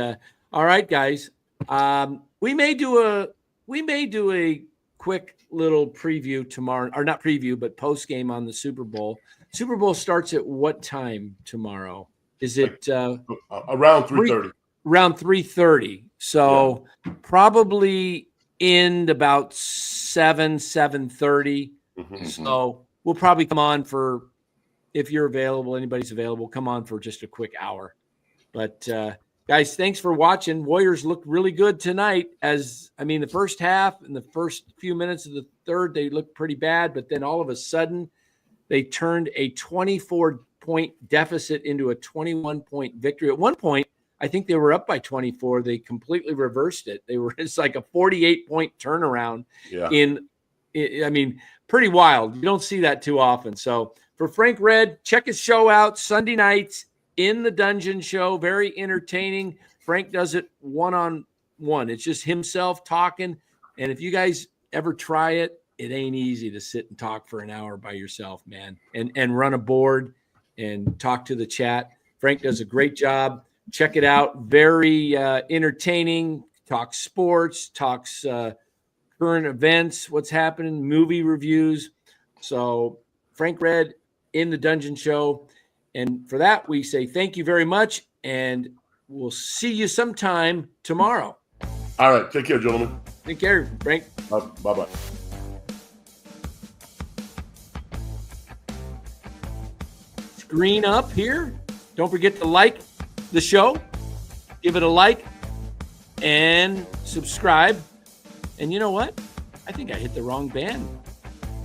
all right, guys. We may do a quick little preview tomorrow, or not preview, but post game on the Super Bowl. Super Bowl starts at what time tomorrow? Is it around 3:30? Around 3:30. So probably end about 7:30. Mm-hmm. So we'll probably come on for, if you're available, anybody's available, come on for just a quick hour. But guys, thanks for watching. Warriors looked really good tonight. The first half and the first few minutes of the third, they looked pretty bad, but then all of a sudden they turned a 24-point deficit into a 21-point victory. At one point, I think they were up by 24. They completely reversed it. It's like a 48-point turnaround. Yeah. Pretty wild. You don't see that too often. So for Frank Red, check his show out Sunday nights in the Dungeon Show. Very entertaining. Frank does it one-on-one. It's just himself talking. And if you guys ever try it, it ain't easy to sit and talk for an hour by yourself, man, and run a board and talk to the chat. Frank does a great job. Check it out. Very entertaining. Talks sports, talks current events, what's happening, movie reviews. So Frank Red in the Dungeon Show. And for that, we say thank you very much, and we'll see you sometime tomorrow. All right. Take care, gentlemen. Take care, Frank. Bye-bye. Screen up here. Don't forget to like the show. Give it a like and subscribe. And you know what? I think I hit the wrong band.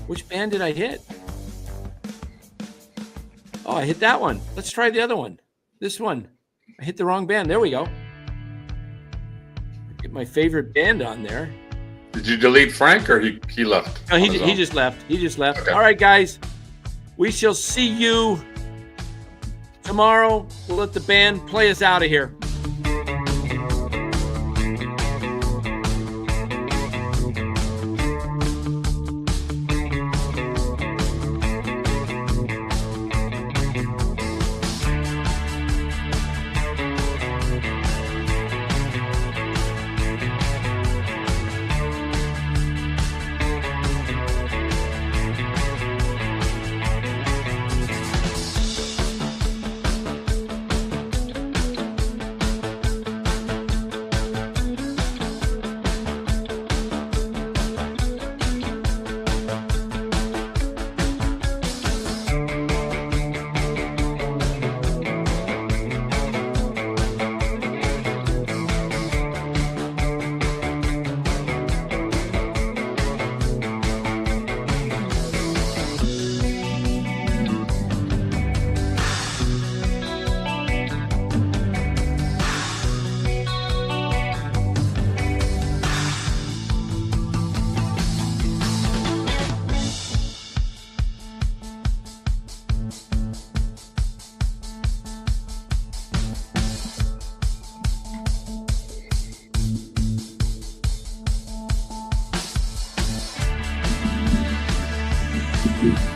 Which band did I hit? Oh, I hit that one. Let's try the other one. This one. I hit the wrong band. There we go. Get my favorite band on there. Did you delete Frank or he left? No, he just left. He just left. Okay. All right, guys. We shall see you tomorrow. We'll let the band play us out of here. Thank you.